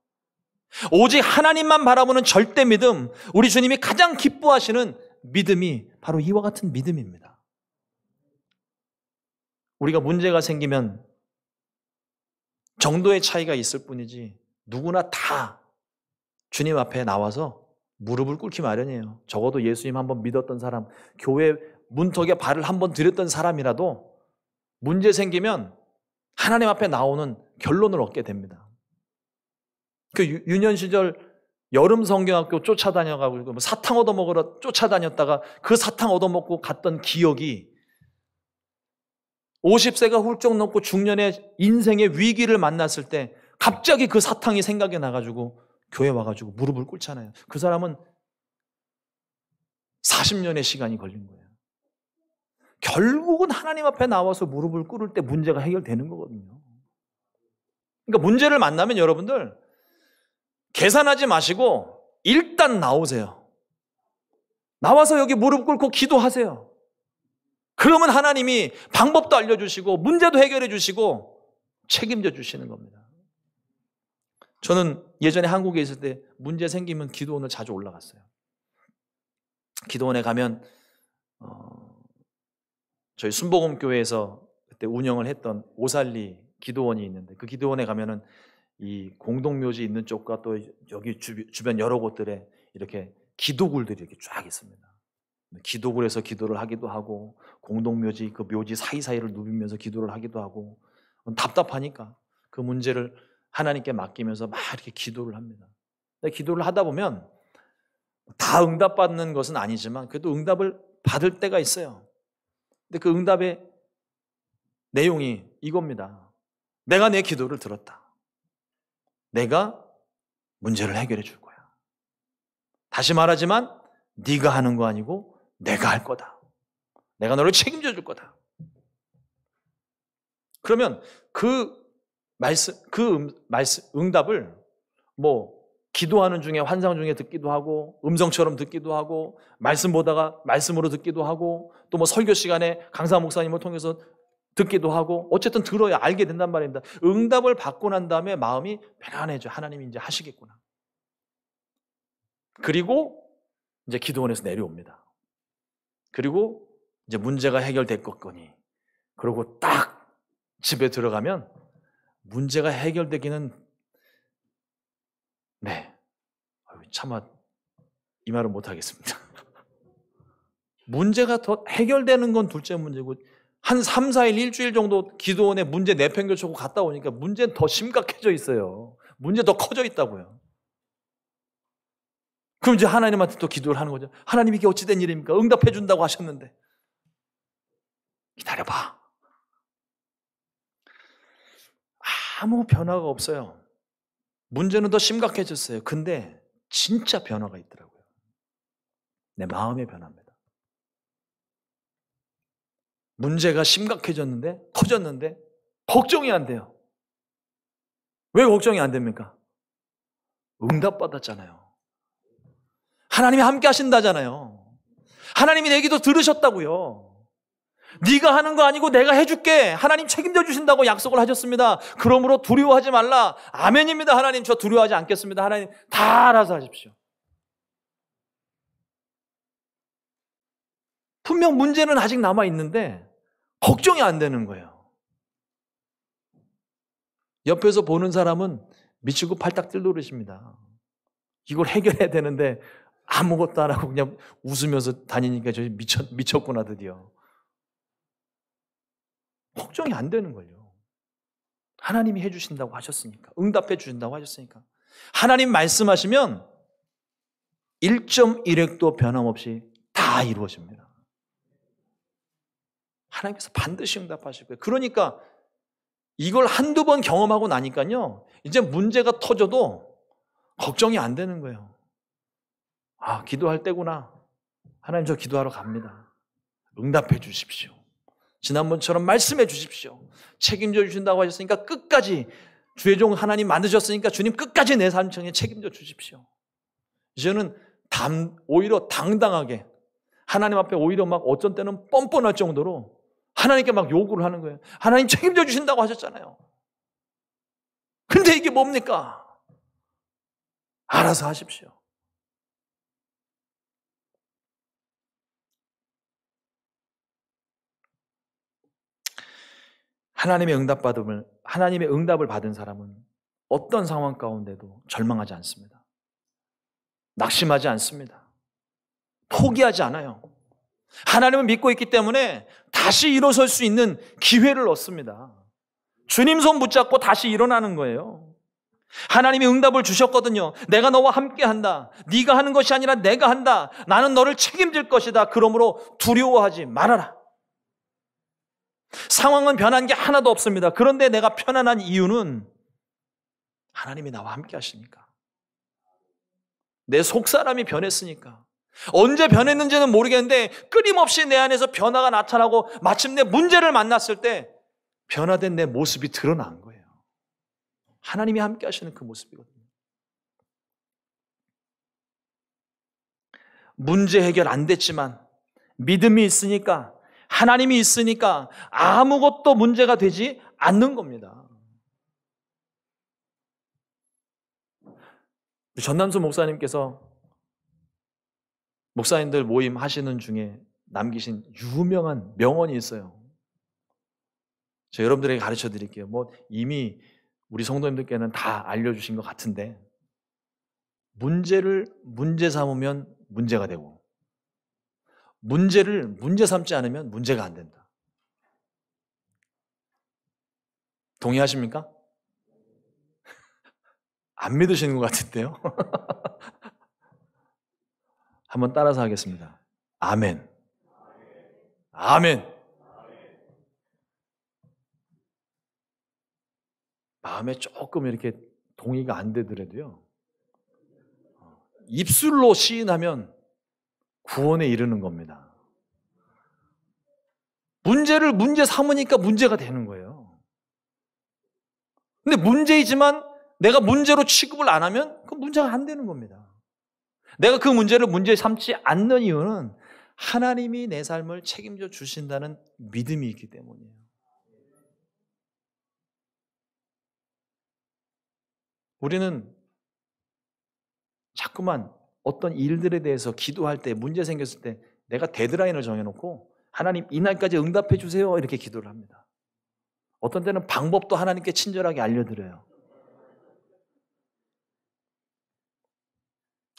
오직 하나님만 바라보는 절대 믿음, 우리 주님이 가장 기뻐하시는 믿음이 바로 이와 같은 믿음입니다. 우리가 문제가 생기면 정도의 차이가 있을 뿐이지 누구나 다 주님 앞에 나와서 무릎을 꿇기 마련이에요. 적어도 예수님 한번 믿었던 사람, 교회 문턱에 발을 한번 들였던 사람이라도 문제 생기면 하나님 앞에 나오는 결론을 얻게 됩니다. 그 유년 시절 여름 성경학교 쫓아다녀가지고 사탕 얻어먹으러 쫓아다녔다가 그 사탕 얻어먹고 갔던 기억이 50세가 훌쩍 넘고 중년의 인생의 위기를 만났을 때 갑자기 그 사탕이 생각이 나가지고 교회 와가지고 무릎을 꿇잖아요. 그 사람은 40년의 시간이 걸린 거예요. 결국은 하나님 앞에 나와서 무릎을 꿇을 때 문제가 해결되는 거거든요. 그러니까 문제를 만나면 여러분들 계산하지 마시고 일단 나오세요. 나와서 여기 무릎 꿇고 기도하세요. 그러면 하나님이 방법도 알려주시고 문제도 해결해 주시고 책임져 주시는 겁니다. 저는 예전에 한국에 있을 때 문제 생기면 기도원을 자주 올라갔어요. 기도원에 가면 저희 순복음교회에서 그때 운영을 했던 오살리 기도원이 있는데 그 기도원에 가면은 이 공동묘지 있는 쪽과 또 여기 주변 여러 곳들에 이렇게 기도굴들이 이렇게 쫙 있습니다. 기도굴에서 기도를 하기도 하고 공동묘지 그 묘지 사이사이를 누비면서 기도를 하기도 하고 답답하니까 그 문제를 하나님께 맡기면서 막 이렇게 기도를 합니다. 기도를 하다 보면 다 응답받는 것은 아니지만 그래도 응답을 받을 때가 있어요. 근데 그 응답의 내용이 이겁니다. 내가 내 기도를 들었다. 내가 문제를 해결해 줄 거야. 다시 말하지만 네가 하는 거 아니고 내가 할 거다. 내가 너를 책임져 줄 거다. 그러면 그 응답을 뭐 기도하는 중에 환상 중에 듣기도 하고 음성처럼 듣기도 하고 말씀 보다가 말씀으로 듣기도 하고 또 뭐 설교 시간에 강사 목사님을 통해서 듣기도 하고 어쨌든 들어야 알게 된단 말입니다. 응답을 받고 난 다음에 마음이 편안해져. 하나님이 이제 하시겠구나. 그리고 이제 기도원에서 내려옵니다. 그리고 이제 문제가 해결됐겠거니. 그리고 딱 집에 들어가면 문제가 해결되기는 차마 이 말은 못하겠습니다. 문제가 더 해결되는 건 둘째 문제고 한 3, 4일, 일주일 정도 기도원에 문제 내팽겨치고 갔다 오니까 문제는 더 심각해져 있어요. 문제 더 커져 있다고요. 그럼 이제 하나님한테 또 기도를 하는 거죠. 하나님 이게 어찌 된 일입니까? 응답해 준다고 하셨는데. 기다려봐. 아무 변화가 없어요. 문제는 더 심각해졌어요. 근데 진짜 변화가 있더라고요. 내 마음의 변화입니다. 문제가 심각해졌는데, 커졌는데 걱정이 안 돼요. 왜 걱정이 안 됩니까? 응답받았잖아요. 하나님이 함께 하신다잖아요. 하나님이 내 기도 들으셨다고요. 네가 하는 거 아니고 내가 해줄게. 하나님 책임져 주신다고 약속을 하셨습니다. 그러므로 두려워하지 말라. 아멘입니다. 하나님 저 두려워하지 않겠습니다. 하나님 다 알아서 하십시오. 분명 문제는 아직 남아있는데 걱정이 안 되는 거예요. 옆에서 보는 사람은 미치고 팔딱 뛸 노릇입니다. 이걸 해결해야 되는데 아무것도 안 하고 그냥 웃으면서 다니니까 저 미쳤구나 드디어. 걱정이 안 되는 거예요. 하나님이 해주신다고 하셨으니까. 응답해 주신다고 하셨으니까. 하나님 말씀하시면 1.1획도 변함없이 다 이루어집니다. 하나님께서 반드시 응답하실 거예요. 그러니까 이걸 한두 번 경험하고 나니까요. 이제 문제가 터져도 걱정이 안 되는 거예요. 아, 기도할 때구나. 하나님 저 기도하러 갑니다. 응답해 주십시오. 지난번처럼 말씀해 주십시오. 책임져 주신다고 하셨으니까 끝까지 주의 종 하나님 만드셨으니까 주님 끝까지 내 삶청에 책임져 주십시오. 이제는 오히려 당당하게 하나님 앞에 오히려 막 어쩐 때는 뻔뻔할 정도로 하나님께 막 요구를 하는 거예요. 하나님 책임져 주신다고 하셨잖아요. 근데 이게 뭡니까? 알아서 하십시오. 하나님의 응답을 받은 사람은 어떤 상황 가운데도 절망하지 않습니다. 낙심하지 않습니다. 포기하지 않아요. 하나님을 믿고 있기 때문에 다시 일어설 수 있는 기회를 얻습니다. 주님 손 붙잡고 다시 일어나는 거예요. 하나님이 응답을 주셨거든요. 내가 너와 함께 한다. 네가 하는 것이 아니라 내가 한다. 나는 너를 책임질 것이다. 그러므로 두려워하지 말아라. 상황은 변한 게 하나도 없습니다. 그런데 내가 편안한 이유는 하나님이 나와 함께 하시니까. 내 속사람이 변했으니까. 언제 변했는지는 모르겠는데 끊임없이 내 안에서 변화가 나타나고 마침내 문제를 만났을 때 변화된 내 모습이 드러난 거예요. 하나님이 함께 하시는 그 모습이거든요. 문제 해결 안 됐지만 믿음이 있으니까, 하나님이 있으니까 아무것도 문제가 되지 않는 겁니다. 전남수 목사님께서 목사님들 모임 하시는 중에 남기신 유명한 명언이 있어요. 저 여러분들에게 가르쳐 드릴게요. 이미 우리 성도님들께는 다 알려주신 것 같은데, 문제를 문제 삼으면 문제가 되고, 문제를 문제 삼지 않으면 문제가 안 된다. 동의하십니까? 안 믿으시는 것 같은데요? 한번 따라서 하겠습니다. 아멘. 아멘. 마음에 조금 이렇게 동의가 안 되더라도요, 입술로 시인하면 구원에 이르는 겁니다. 문제를 문제 삼으니까 문제가 되는 거예요. 근데 문제이지만 내가 문제로 취급을 안 하면 그 문제가 안 되는 겁니다. 내가 그 문제를 문제 삼지 않는 이유는 하나님이 내 삶을 책임져 주신다는 믿음이 있기 때문이에요. 우리는 자꾸만 어떤 일들에 대해서 기도할 때, 문제 생겼을 때 내가 데드라인을 정해놓고 하나님 이날까지 응답해 주세요 이렇게 기도를 합니다. 어떤 때는 방법도 하나님께 친절하게 알려드려요.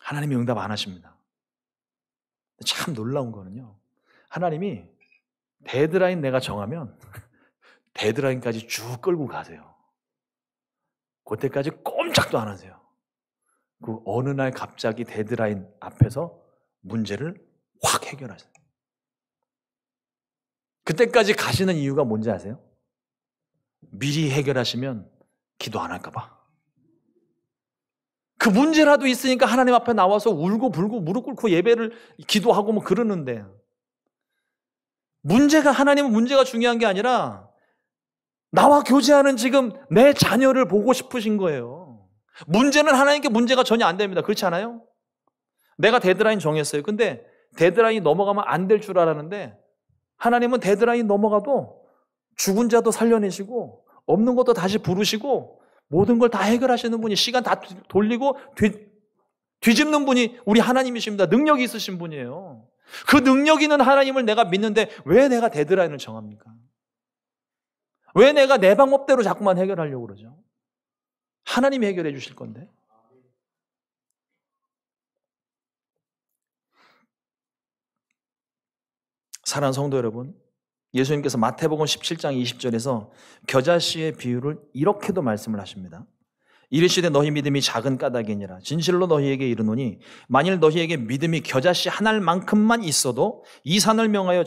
하나님이 응답 안 하십니다. 참 놀라운 거는요, 하나님이 데드라인 내가 정하면 데드라인까지 쭉 끌고 가세요. 그때까지 꼼짝도 안 하세요. 그 어느 날 갑자기 데드라인 앞에서 문제를 확 해결하세요. 그때까지 가시는 이유가 뭔지 아세요? 미리 해결하시면 기도 안 할까 봐. 그 문제라도 있으니까 하나님 앞에 나와서 울고 불고 무릎 꿇고 예배를 기도하고 뭐 그러는데, 하나님은 문제가 중요한 게 아니라 나와 교제하는 지금 내 자녀를 보고 싶으신 거예요. 문제는 하나님께 문제가 전혀 안 됩니다. 그렇지 않아요? 내가 데드라인 정했어요. 근데 데드라인 넘어가면 안 될 줄 알았는데 하나님은 데드라인 넘어가도 죽은 자도 살려내시고 없는 것도 다시 부르시고 모든 걸 다 해결하시는 분이, 시간 다 돌리고 뒤집는 분이 우리 하나님이십니다. 능력이 있으신 분이에요. 그 능력 있는 하나님을 내가 믿는데 왜 내가 데드라인을 정합니까? 왜 내가 내 방법대로 자꾸만 해결하려고 그러죠? 하나님이 해결해 주실 건데. 사랑하는 성도 여러분, 예수님께서 마태복음 17장 20절에서 겨자씨의 비유를 이렇게도 말씀을 하십니다. 이르시되 너희 믿음이 작은 까닭이니라. 진실로 너희에게 이르노니 만일 너희에게 믿음이 겨자씨 한 알만큼만 있어도 이 산을 명하여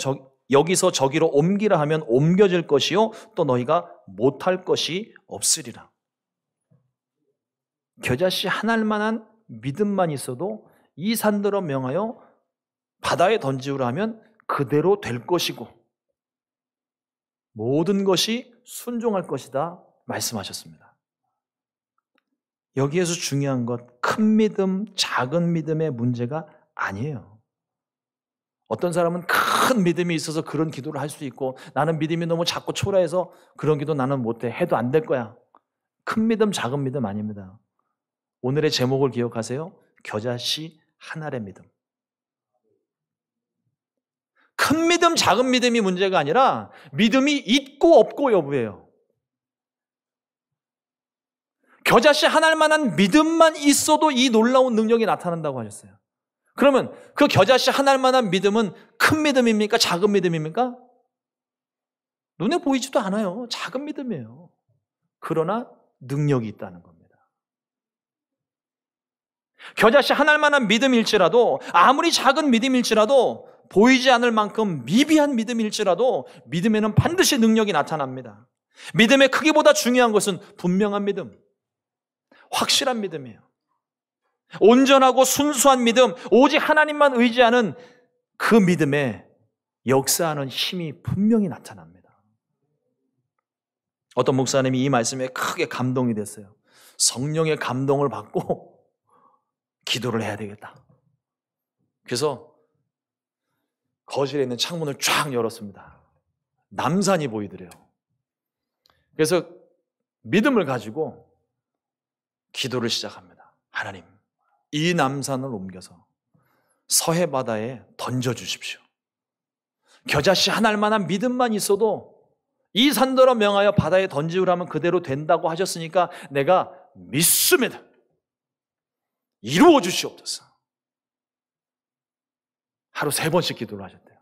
여기서 저기로 옮기라 하면 옮겨질 것이요 또 너희가 못할 것이 없으리라. 겨자씨 한 알만한 믿음만 있어도 이 산들어 명하여 바다에 던지우라 하면 그대로 될 것이고 모든 것이 순종할 것이다 말씀하셨습니다. 여기에서 중요한 것, 큰 믿음, 작은 믿음의 문제가 아니에요. 어떤 사람은 큰 믿음이 있어서 그런 기도를 할 수 있고, 나는 믿음이 너무 작고 초라해서 그런 기도 나는 못해, 해도 안 될 거야. 큰 믿음, 작은 믿음 아닙니다. 오늘의 제목을 기억하세요. 겨자씨 한 알의 믿음. 큰 믿음, 작은 믿음이 문제가 아니라 믿음이 있고 없고 여부예요. 겨자씨 한 알만한 믿음만 있어도 이 놀라운 능력이 나타난다고 하셨어요. 그러면 그 겨자씨 한 알만한 믿음은 큰 믿음입니까? 작은 믿음입니까? 눈에 보이지도 않아요. 작은 믿음이에요. 그러나 능력이 있다는 겁니다. 겨자씨 한 알만한 믿음일지라도, 아무리 작은 믿음일지라도, 보이지 않을 만큼 미비한 믿음일지라도 믿음에는 반드시 능력이 나타납니다. 믿음의 크기보다 중요한 것은 분명한 믿음, 확실한 믿음이에요. 온전하고 순수한 믿음, 오직 하나님만 의지하는 그 믿음에 역사하는 힘이 분명히 나타납니다. 어떤 목사님이 이 말씀에 크게 감동이 됐어요. 성령의 감동을 받고 기도를 해야 되겠다. 그래서 거실에 있는 창문을 쫙 열었습니다. 남산이 보이더래요. 그래서 믿음을 가지고 기도를 시작합니다. 하나님, 이 남산을 옮겨서 서해 바다에 던져주십시오. 겨자씨 한 알만한 믿음만 있어도 이 산더러 명하여 바다에 던지우라면 그대로 된다고 하셨으니까 내가 믿습니다. 이루어 주시옵소서. 하루 3번씩 기도를 하셨대요.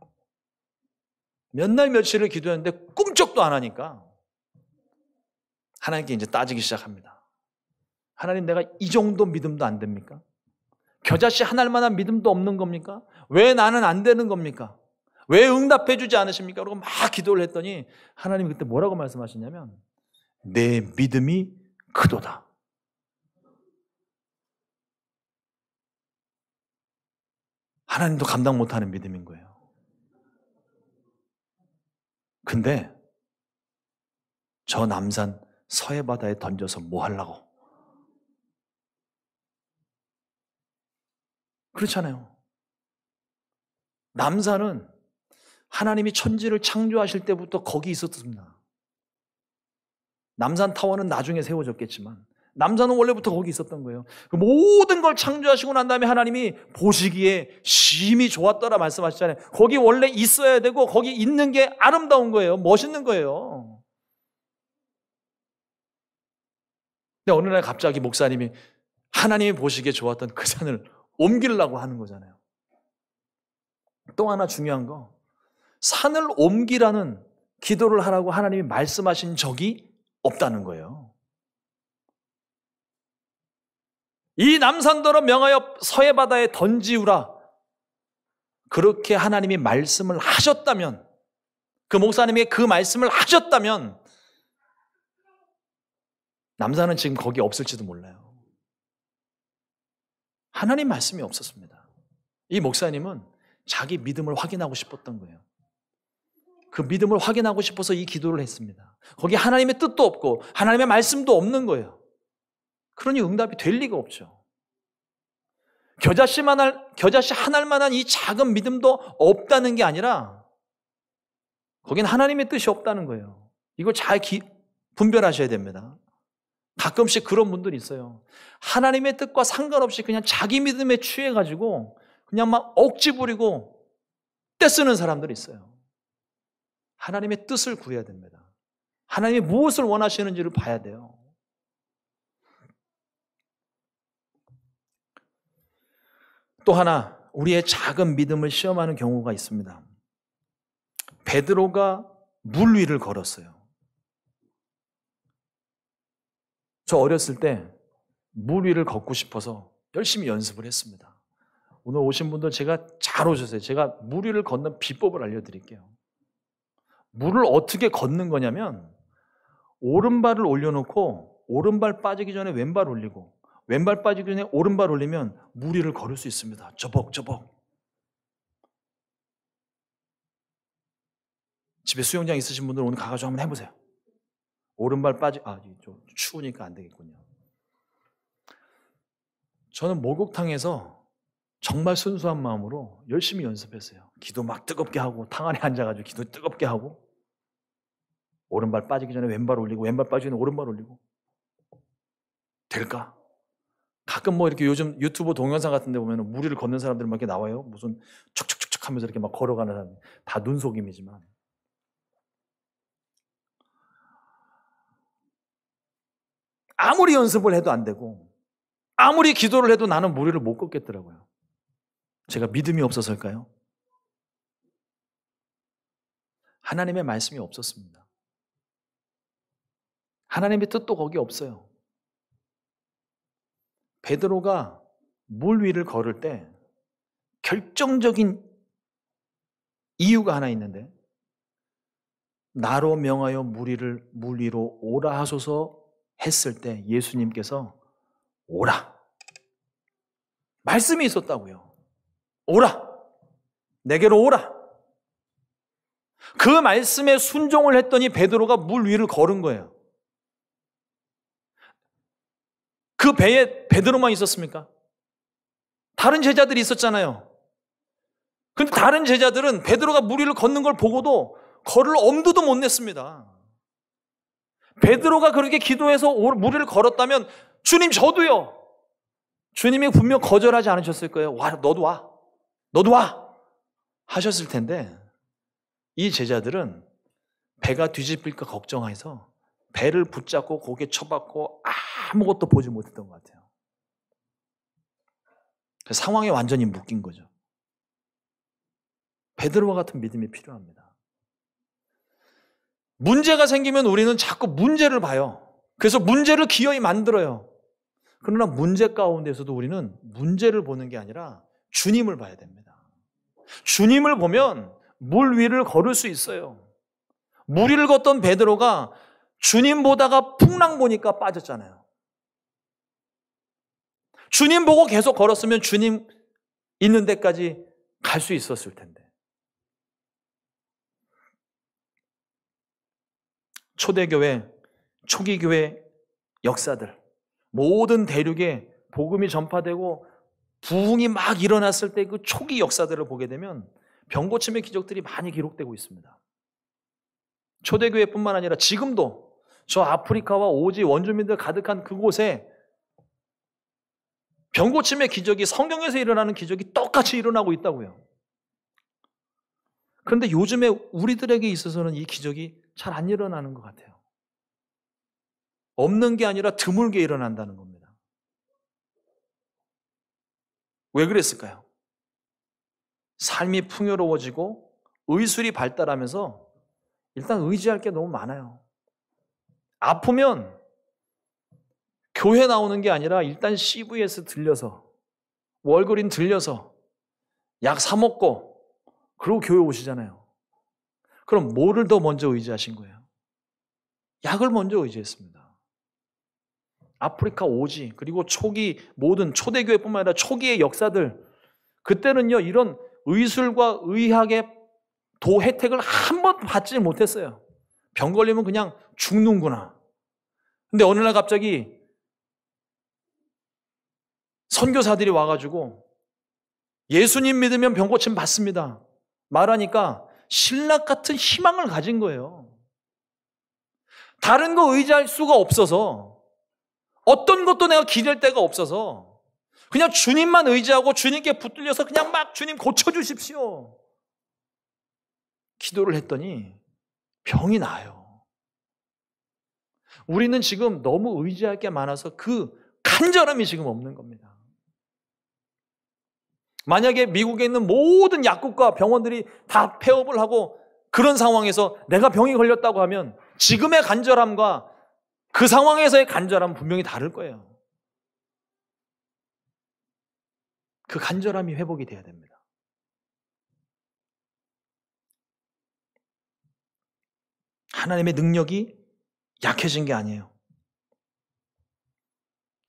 몇 날 며칠을 기도했는데 꿈쩍도 안 하니까 하나님께 이제 따지기 시작합니다. 하나님, 내가 이 정도 믿음도 안 됩니까? 겨자씨 한 알만한 믿음도 없는 겁니까? 왜 나는 안 되는 겁니까? 왜 응답해 주지 않으십니까? 그러고 막 기도를 했더니 하나님이 그때 뭐라고 말씀하시냐면 내 믿음이 크도다. 하나님도 감당 못하는 믿음인 거예요. 근데 저 남산 서해 바다에 던져서 뭐 하려고? 그렇잖아요. 남산은 하나님이 천지를 창조하실 때부터 거기 있었습니다. 남산 타워는 나중에 세워졌겠지만 남산은 원래부터 거기 있었던 거예요. 그 모든 걸 창조하시고 난 다음에 하나님이 보시기에 심히 좋았더라 말씀하시잖아요. 거기 원래 있어야 되고 거기 있는 게 아름다운 거예요. 멋있는 거예요. 근데 어느 날 갑자기 목사님이 하나님이 보시기에 좋았던 그 산을 옮기려고 하는 거잖아요. 또 하나 중요한 거, 산을 옮기라는 기도를 하라고 하나님이 말씀하신 적이 없다는 거예요. 이 남산더러 명하여 서해 바다에 던지우라. 그렇게 하나님이 말씀을 하셨다면, 그 목사님이 그 말씀을 하셨다면 남산은 지금 거기 없을지도 몰라요. 하나님 말씀이 없었습니다. 이 목사님은 자기 믿음을 확인하고 싶었던 거예요. 그 믿음을 확인하고 싶어서 이 기도를 했습니다. 거기 하나님의 뜻도 없고 하나님의 말씀도 없는 거예요. 그러니 응답이 될 리가 없죠. 겨자씨 한 알만한 이 작은 믿음도 없다는 게 아니라 거긴 하나님의 뜻이 없다는 거예요. 이걸 잘 분별하셔야 됩니다. 가끔씩 그런 분들이 있어요. 하나님의 뜻과 상관없이 그냥 자기 믿음에 취해가지고 그냥 막 억지 부리고 떼쓰는 사람들이 있어요. 하나님의 뜻을 구해야 됩니다. 하나님이 무엇을 원하시는지를 봐야 돼요. 또 하나 우리의 작은 믿음을 시험하는 경우가 있습니다. 베드로가 물 위를 걸었어요. 저 어렸을 때 물 위를 걷고 싶어서 열심히 연습을 했습니다. 오늘 오신 분들 제가 잘 오셨어요. 제가 물 위를 걷는 비법을 알려드릴게요. 물을 어떻게 걷는 거냐면 오른발을 올려놓고 오른발 빠지기 전에 왼발 올리고 왼발 빠지기 전에 오른발 올리면 물 위를 걸을 수 있습니다. 저벅저벅. 집에 수영장 있으신 분들 오늘 가가지고 한번 해보세요. 오른발 좀 추우니까 안 되겠군요. 저는 목욕탕에서 정말 순수한 마음으로 열심히 연습했어요. 기도 막 뜨겁게 하고, 탕 안에 앉아가지고 기도 뜨겁게 하고, 오른발 빠지기 전에 왼발 올리고, 왼발 빠지기 전에 오른발 올리고. 될까? 가끔 뭐 이렇게 요즘 유튜브 동영상 같은 데 보면 무리를 걷는 사람들 막 이렇게 나와요. 무슨 촉촉촉촉 하면서 이렇게 막 걸어가는 사람. 다 눈속임이지만. 아무리 연습을 해도 안 되고, 아무리 기도를 해도 나는 무리를 못 걷겠더라고요. 제가 믿음이 없어서일까요? 하나님의 말씀이 없었습니다. 하나님의 뜻도 거기 없어요. 베드로가 물 위를 걸을 때 결정적인 이유가 하나 있는데, 나로 명하여 물 위로 오라 하소서 했을 때 예수님께서 오라. 말씀이 있었다고요. 오라. 내게로 오라. 그 말씀에 순종을 했더니 베드로가 물 위를 걸은 거예요. 그 배에 베드로만 있었습니까? 다른 제자들이 있었잖아요. 근데 다른 제자들은 베드로가 물 위를 걷는 걸 보고도 걸을 엄두도 못 냈습니다. 베드로가 그렇게 기도해서 물 위를 걸었다면 주님 저도요. 주님이 분명 거절하지 않으셨을 거예요. 와, 너도 와. 너도 와. 하셨을 텐데 이 제자들은 배가 뒤집힐까 걱정해서 배를 붙잡고 고개 쳐박고 아무것도 보지 못했던 것 같아요. 그 상황에 완전히 묶인 거죠. 베드로와 같은 믿음이 필요합니다. 문제가 생기면 우리는 자꾸 문제를 봐요. 그래서 문제를 기어이 만들어요. 그러나 문제 가운데서도 우리는 문제를 보는 게 아니라 주님을 봐야 됩니다. 주님을 보면 물 위를 걸을 수 있어요. 물 위를 걷던 베드로가 주님 보다가 풍랑 보니까 빠졌잖아요. 주님 보고 계속 걸었으면 주님 있는 데까지 갈 수 있었을 텐데. 초대교회, 초기교회 역사들, 모든 대륙에 복음이 전파되고 부흥이 막 일어났을 때 그 초기 역사들을 보게 되면 병고침의 기적들이 많이 기록되고 있습니다. 초대교회뿐만 아니라 지금도 저 아프리카와 오지 원주민들 가득한 그곳에 병고침의 기적이, 성경에서 일어나는 기적이 똑같이 일어나고 있다고요. 그런데 요즘에 우리들에게 있어서는 이 기적이 잘 안 일어나는 것 같아요. 없는 게 아니라 드물게 일어난다는 겁니다. 왜 그랬을까요? 삶이 풍요로워지고 의술이 발달하면서 일단 의지할 게 너무 많아요. 아프면 교회 나오는 게 아니라 일단 CVS 들려서, 월그린 들려서 약 사 먹고 그리고 교회 오시잖아요. 그럼 뭐를 더 먼저 의지하신 거예요? 약을 먼저 의지했습니다. 아프리카 오지, 그리고 초기 모든 초대교회뿐만 아니라 초기의 역사들, 그때는요 이런 의술과 의학의 혜택을 한 번도 받지 못했어요. 병 걸리면 그냥 죽는구나. 근데 어느 날 갑자기 선교사들이 와가지고 예수님 믿으면 병 고침 받습니다 말하니까 신락 같은 희망을 가진 거예요. 다른 거 의지할 수가 없어서, 어떤 것도 내가 기댈 데가 없어서 그냥 주님만 의지하고 주님께 붙들려서 그냥 막 주님 고쳐주십시오 기도를 했더니 병이 나아요. 우리는 지금 너무 의지할 게 많아서 그 간절함이 지금 없는 겁니다. 만약에 미국에 있는 모든 약국과 병원들이 다 폐업을 하고 그런 상황에서 내가 병이 걸렸다고 하면 지금의 간절함과 그 상황에서의 간절함은 분명히 다를 거예요. 그 간절함이 회복이 돼야 됩니다. 하나님의 능력이 약해진 게 아니에요.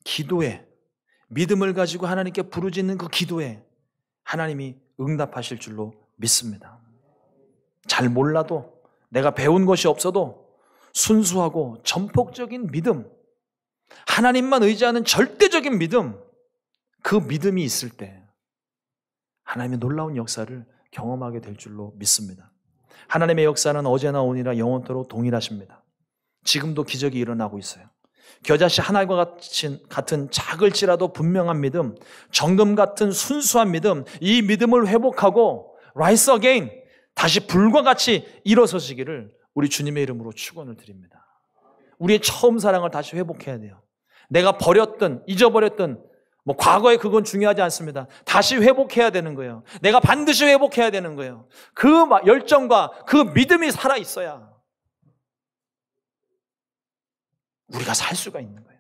기도에, 믿음을 가지고 하나님께 부르짖는 그 기도에 하나님이 응답하실 줄로 믿습니다. 잘 몰라도, 내가 배운 것이 없어도 순수하고 전폭적인 믿음, 하나님만 의지하는 절대적인 믿음, 그 믿음이 있을 때 하나님의 놀라운 역사를 경험하게 될 줄로 믿습니다. 하나님의 역사는 어제나 오늘이나 영원토록 동일하십니다. 지금도 기적이 일어나고 있어요. 겨자씨 하나과 같은 작을지라도 분명한 믿음, 정금 같은 순수한 믿음, 이 믿음을 회복하고 rise again, 다시 불과 같이 일어서시기를 우리 주님의 이름으로 축원을 드립니다. 우리의 처음 사랑을 다시 회복해야 돼요. 내가 버렸던, 잊어버렸던 과거에 그건 중요하지 않습니다. 다시 회복해야 되는 거예요. 내가 반드시 회복해야 되는 거예요. 그 열정과 그 믿음이 살아있어야 우리가 살 수가 있는 거예요.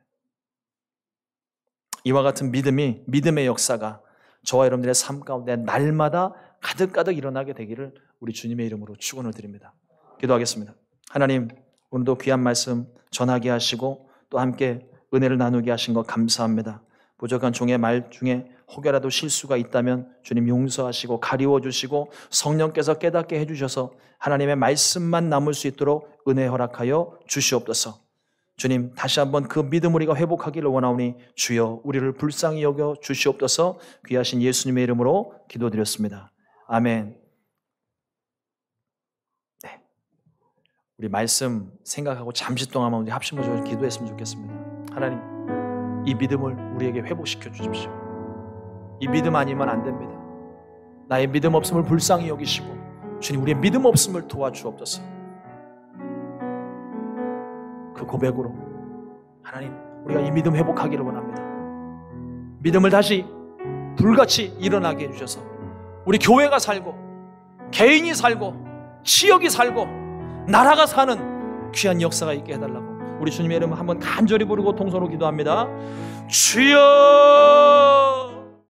이와 같은 믿음의 역사가 저와 여러분들의 삶 가운데 날마다 가득가득 일어나게 되기를 우리 주님의 이름으로 축원을 드립니다. 기도하겠습니다. 하나님, 오늘도 귀한 말씀 전하게 하시고 또 함께 은혜를 나누게 하신 것 감사합니다. 부족한 종의 말 중에 혹여라도 실수가 있다면 주님 용서하시고 가리워 주시고 성령께서 깨닫게 해주셔서 하나님의 말씀만 남을 수 있도록 은혜 허락하여 주시옵소서. 주님, 다시 한번 그 믿음 우리가 회복하기를 원하오니 주여 우리를 불쌍히 여겨 주시옵소서. 귀하신 예수님의 이름으로 기도드렸습니다. 아멘. 네, 우리 말씀 생각하고 잠시 동안만 우리 합심으로 기도했으면 좋겠습니다. 하나님, 이 믿음을 우리에게 회복시켜 주십시오. 이 믿음 아니면 안 됩니다. 나의 믿음 없음을 불쌍히 여기시고 주님, 우리의 믿음 없음을 도와주옵소서. 그 고백으로 하나님, 우리가 이 믿음 회복하기를 원합니다. 믿음을 다시 불같이 일어나게 해주셔서 우리 교회가 살고 개인이 살고 지역이 살고 나라가 사는 귀한 역사가 있게 해달라고 우리 주님의 이름을 한번 간절히 부르고 통성으로 기도합니다. 주여!